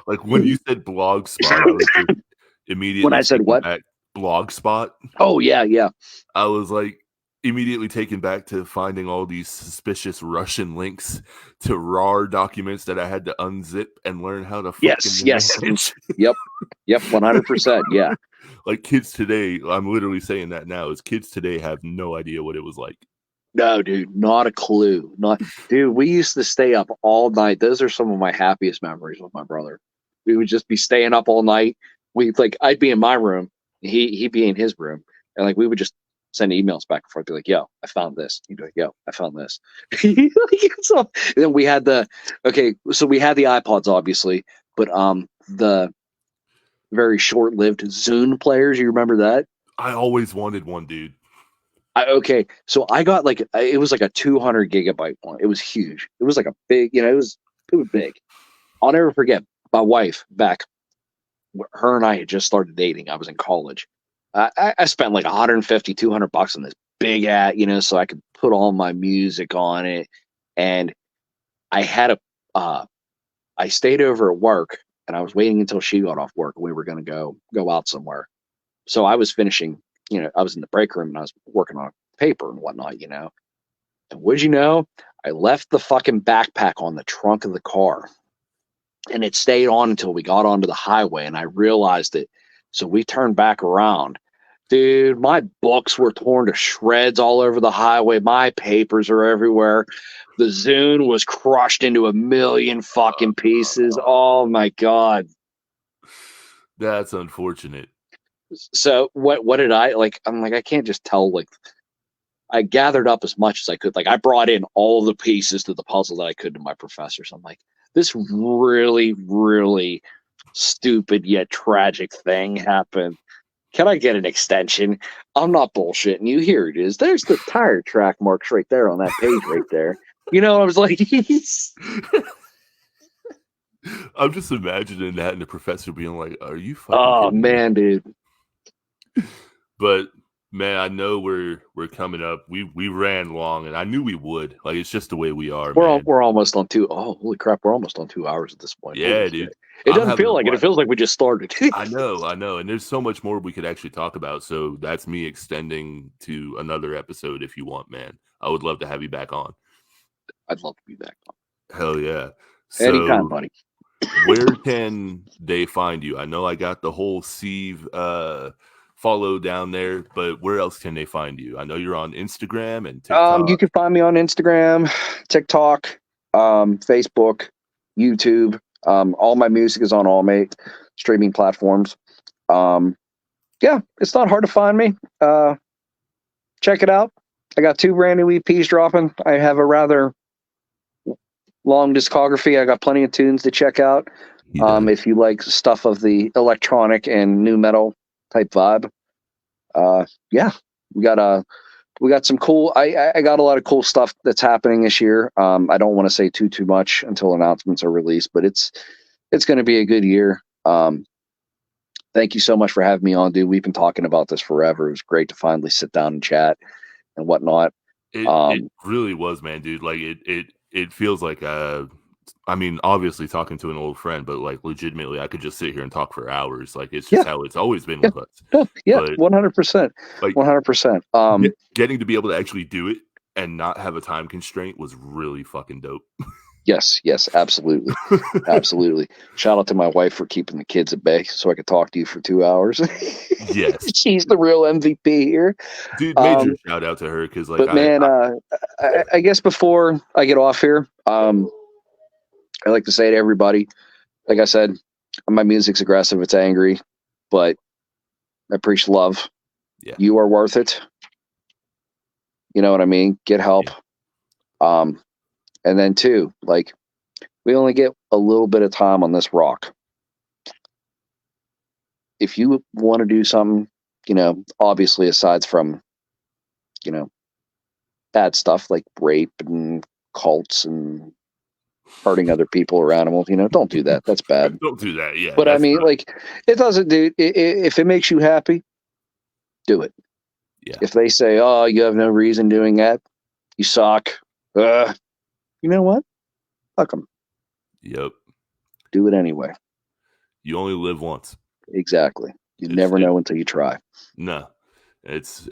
Like when you said Blogspot, I was just immediately When I said taken what? back. Blogspot. Oh yeah. I was like immediately taken back to finding all these suspicious Russian links to RAR documents that I had to unzip and learn how to fucking manage. Yep, 100%. Yeah. Like kids today, I'm literally saying that now, is kids today have no idea what it was like. No, dude, not a clue. Dude, we used to stay up all night. Those are some of my happiest memories with my brother. We would just be staying up all night. I'd be in my room, he'd be in his room, and like we would just send emails back and forth. Be like, "Yo, I found this." He'd be like, "Yo, I found this." So, and then we had the iPods, obviously, but the very short-lived Zune players. You remember that? I always wanted one, dude. Okay, so I got like it was like a 200 gigabyte one. It was huge. It was like a big, it was big. I'll never forget my wife back. Her and I had just started dating. I was in college. I spent like 150, 200 bucks on this big so I could put all my music on it. And I had I stayed over at work, and I was waiting until she got off work. We were going to go out somewhere. So I was finishing, I was in the break room and I was working on paper and whatnot. And would you know, I left the fucking backpack on the trunk of the car, and it stayed on until we got onto the highway, and I realized it. So we turned back around. Dude, my books were torn to shreds all over the highway. My papers are everywhere. The Zune was crushed into a million fucking pieces. Oh my God. That's unfortunate. So what did I like? I'm like, I can't just tell. Like, I gathered up as much as I could. Like, I brought in all the pieces to the puzzle that I could to my professors. I'm like, this really, really stupid yet tragic thing happened. Can I get an extension? I'm not bullshitting you. Here it is. There's the tire track marks right there on that page right there. I was like, I'm just imagining that and the professor being like, "Are you fucking oh kidding me?" man, dude. But man, I know we're coming up. We ran long, and I knew we would. Like, it's just the way we are. Man. We're almost on 2. Oh, holy crap! We're almost on 2 hours at this point. Yeah, Holy dude. shit. It I'm doesn't having feel a like it. It blast. feels like we just started. I know, and there's so much more we could actually talk about. So that's me extending to another episode if you want, man. I would love to have you back on. I'd love to be back on. Hell yeah. So, anytime, buddy. Where can they find you? I know I got the whole Seethe follow down there, but where else can they find you? I know you're on Instagram and TikTok. You can find me on Instagram, TikTok, Facebook, YouTube. All my music is on all my streaming platforms. Yeah, it's not hard to find me. Check it out. I got 2 brand new EPs dropping. I have a rather long discography. I got plenty of tunes to check out. If you like stuff of the electronic and new metal type vibe. Yeah, we got some cool. I got a lot of cool stuff that's happening this year. I don't want to say too much until announcements are released, but it's going to be a good year. Thank you so much for having me on, dude. We've been talking about this forever. It was great to finally sit down and chat and whatnot. It really was, man, dude. Like it feels like I mean, obviously talking to an old friend, but like legitimately, I could just sit here and talk for hours. Like, it's just how it's always been with us. Yeah, 100%. Like 100%. Getting to be able to actually do it and not have a time constraint was really fucking dope. Yes, absolutely. Absolutely. Shout out to my wife for keeping the kids at bay so I could talk to you for 2 hours. Yes. She's the real MVP here. Dude, major shout out to her because, like, I guess before I get off here, I like to say to everybody, like I said, my music's aggressive, it's angry, but I preach love. Yeah. You are worth it. You know what I mean? Get help. Yeah. And then 2, like, we only get a little bit of time on this rock. If you want to do something, obviously aside from, bad stuff like rape and cults and hurting other people or animals, don't do that. That's bad. Don't do that. Yeah. But I mean, like, it doesn't do, if it makes you happy, do it. Yeah. If they say, oh, you have no reason doing that, you suck. You know what? Fuck them. Yep. Do it anyway. You only live once. Exactly. You never know until you try. No. It's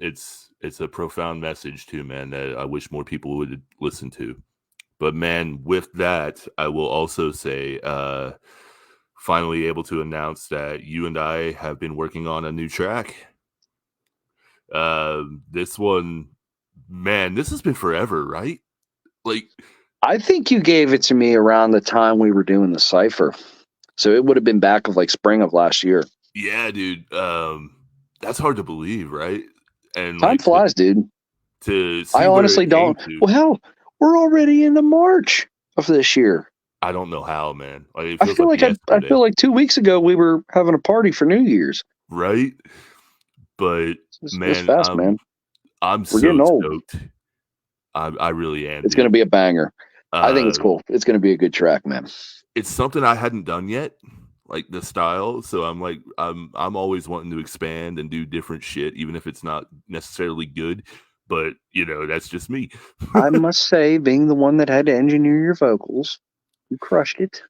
a profound message too, man, that I wish more people would listen to. But man, with that, I will also say, finally able to announce that you and I have been working on a new track. This one, man, this has been forever, right? Like, I think you gave it to me around the time we were doing the Cypher. So it would have been back of like spring of last year. Yeah, dude. That's hard to believe, right? And time flies, dude. I honestly don't. Well, hell, we're already into March of this year. I don't know how, man. Like, I feel like 2 weeks ago we were having a party for New Year's. Right? But man, fast, man. I'm We're getting so old. stoked. I really am. It's going to be a banger. I think it's Uh, cool. It's going to be a good track, man. It's something I hadn't done yet, like the style. So I'm like, I'm always wanting to expand and do different shit, even if it's not necessarily good. But you know, that's just me. I must say, being the one that had to engineer your vocals, you crushed it.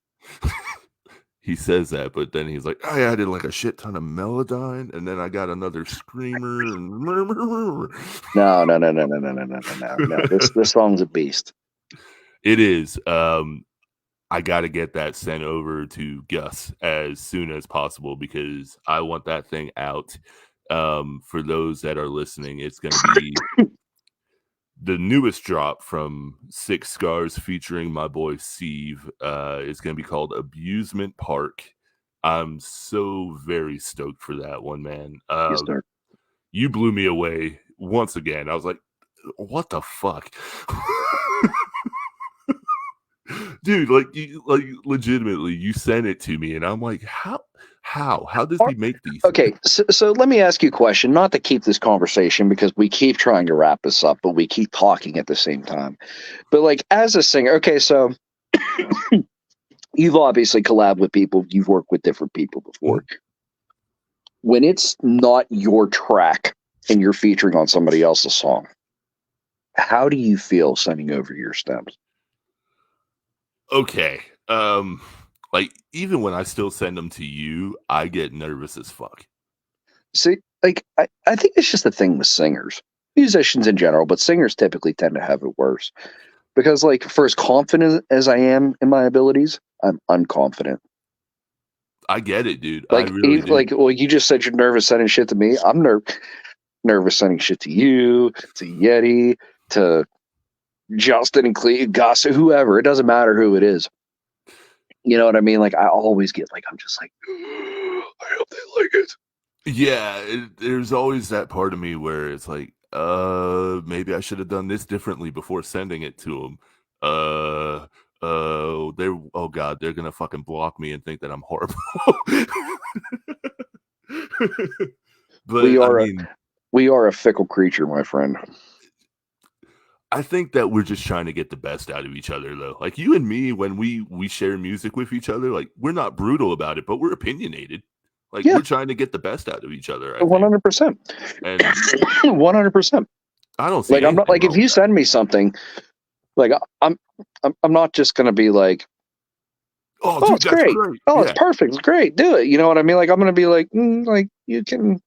He says that, but then he's like, I added like a shit ton of melodyne, and then I got another screamer and No. This song's a beast. It is. I got to get that sent over to Gus as soon as possible because I want that thing out. For those that are listening, it's going to be the newest drop from Six Scars featuring my boy Seethe. It's going to be called Abusement Park. I'm so very stoked for that one, man. Yes, sir. You blew me away once again. I was like, what the fuck? Dude, like legitimately, you sent it to me, and I'm like, how does he make these? Okay, so let me ask you a question, not to keep this conversation because we keep trying to wrap this up, but we keep talking at the same time. But like as a singer, okay, so you've obviously collabed with people, you've worked with different people before. When it's not your track and you're featuring on somebody else's song, how do you feel sending over your stems? Okay. Like even when I still send them to you, I get nervous as fuck. See, like I think it's just a thing with singers, musicians in general, but singers typically tend to have it worse. Because like for as confident as I am in my abilities, I'm unconfident. I get it, dude. Like I really do. like well, you just said you're nervous sending shit to me. I'm nervous sending shit to you, to Yeti, to Justin and Cleve, Gus, whoever. It doesn't matter who it is. You know what I mean? Like I always get like I'm just like I hope they like it. Yeah, there's always that part of me where it's like, maybe I should have done this differently before sending it to them. Oh god, they're gonna fucking block me and think that I'm horrible. But we are a fickle creature, my friend. I think that we're just trying to get the best out of each other, though. Like you and me, when we share music with each other, like we're not brutal about it, but we're opinionated. Like we're trying to get the best out of each other. 100%. And 100%. I don't see like I'm not like if you send me something, like I'm not just gonna be like, oh dude, it's great. Oh, it's perfect. It's great. Do it. You know what I mean? Like I'm gonna be like, like you can,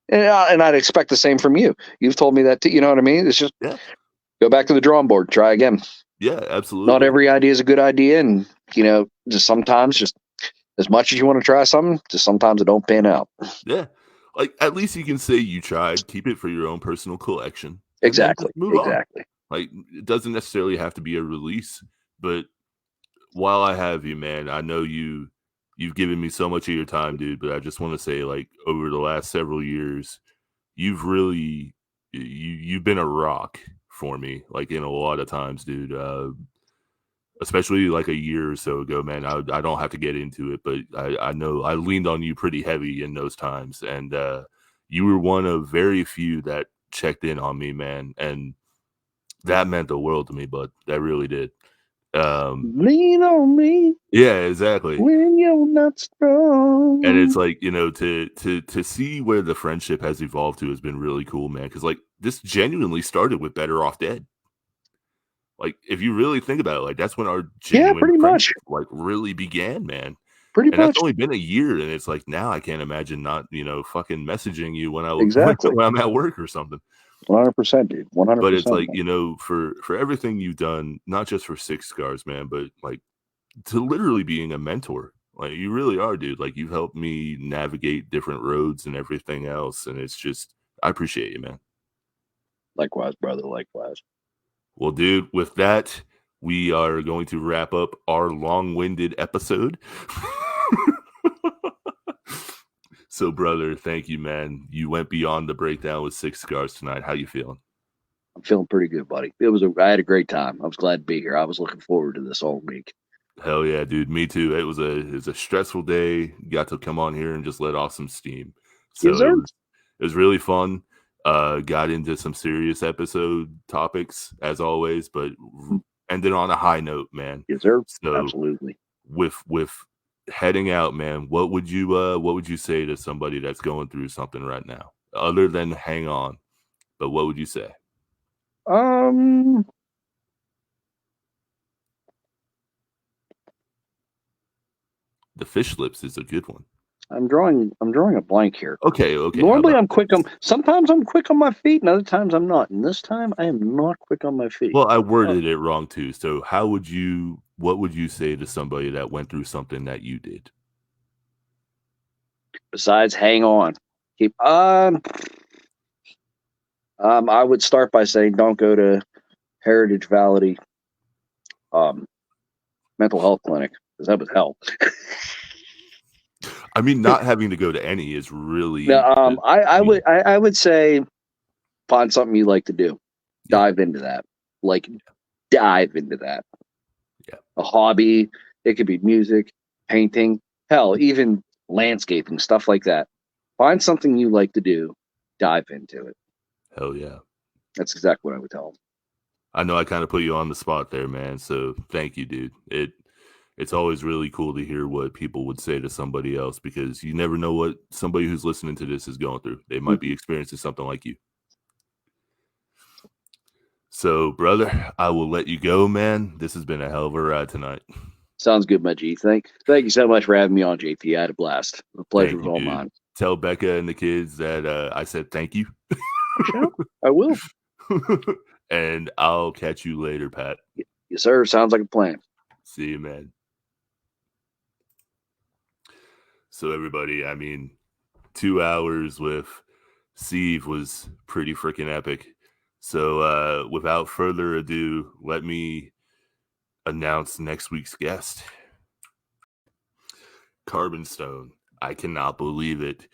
and I'd expect the same from you. You've told me that too. You know what I mean? It's just go back to the drawing board, try again. Yeah, absolutely. Not every idea is a good idea, and you know, just sometimes just. As much as you want to try something, just sometimes it don't pan out. Yeah. Like at least you can say you tried, keep it for your own personal collection. Exactly. Move on. Like it doesn't necessarily have to be a release, but while I have you, man, I know you've given me so much of your time, dude, but I just want to say like over the last several years, you've really you've been a rock for me, like in a lot of times, dude. Especially like a year or so ago, man. I don't have to get into it, but I know I leaned on you pretty heavy in those times. And you were one of very few that checked in on me, man. And that meant the world to me, bud. That really did. Lean on me. Yeah, exactly. When you're not strong. And it's like, you know, to see where the friendship has evolved to has been really cool, man. Because like this genuinely started with Better Off Dead. Like, if you really think about it, like that's when our genuine friendship like really began, man. Pretty much. That's only been a year, and it's like now I can't imagine not, you know, fucking messaging you when when I'm at work or something. 100%, dude. 100%. But it's like, you know, for everything you've done, not just for Six Scars, man, but like to literally being a mentor. Like you really are, dude. Like you've helped me navigate different roads and everything else, and it's just I appreciate you, man. Likewise, brother. Likewise. Well, dude, with that, we are going to wrap up our long-winded episode. So, brother, thank you, man. You went beyond the breakdown with Six Scars tonight. How you feeling? I'm feeling pretty good, buddy. I had a great time. I was glad to be here. I was looking forward to this all week. Hell yeah, dude. Me too. It was a stressful day. Got to come on here and just let off some steam. So it was really fun. got into some serious episode topics as always, but ended on a high note, man. Yes, sir. So Absolutely. with heading out, man, what would you say to somebody that's going through something right now, other than hang on? But what would you say? The fish lips is a good one. I'm drawing a blank here. Okay. Normally I'm quick on. Sometimes I'm quick on my feet, and other times I'm not. And this time I am not quick on my feet. Well, I worded it wrong too. So what would you say to somebody that went through something that you did? Besides, hang on. Keep on. I would start by saying, don't go to Heritage Valley mental health clinic, because that was hell. I mean, not having to go to any is really. No, I would say find something you like to do. Dive into that. Dive into that. Yeah. A hobby. It could be music, painting, hell, even landscaping, stuff like that. Find something you like to do. Dive into it. Hell yeah. That's exactly what I would tell them. I know I kind of put you on the spot there, man. So thank you, dude. It's always really cool to hear what people would say to somebody else, because you never know what somebody who's listening to this is going through. They might be experiencing something like you. So, brother, I will let you go, man. This has been a hell of a ride tonight. Sounds good, my G. Thank you so much for having me on, JP. I had a blast. The pleasure was all mine. Tell Becca and the kids that I said thank you. Sure, I will. And I'll catch you later, Pat. Yes, sir. Sounds like a plan. See you, man. So, everybody, I mean, 2 hours with Seethe was pretty freaking epic. So, without further ado, let me announce next week's guest. Carbon Stone. I cannot believe it.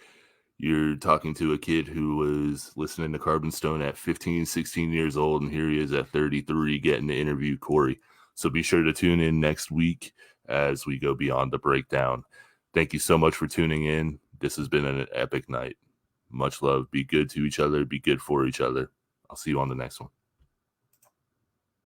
You're talking to a kid who was listening to Carbon Stone at 15, 16 years old, and here he is at 33 getting to interview Corey. So be sure to tune in next week as we go beyond the breakdown. Thank you so much for tuning in. This has been an epic night. Much love. Be good to each other. Be good for each other. I'll see you on the next one.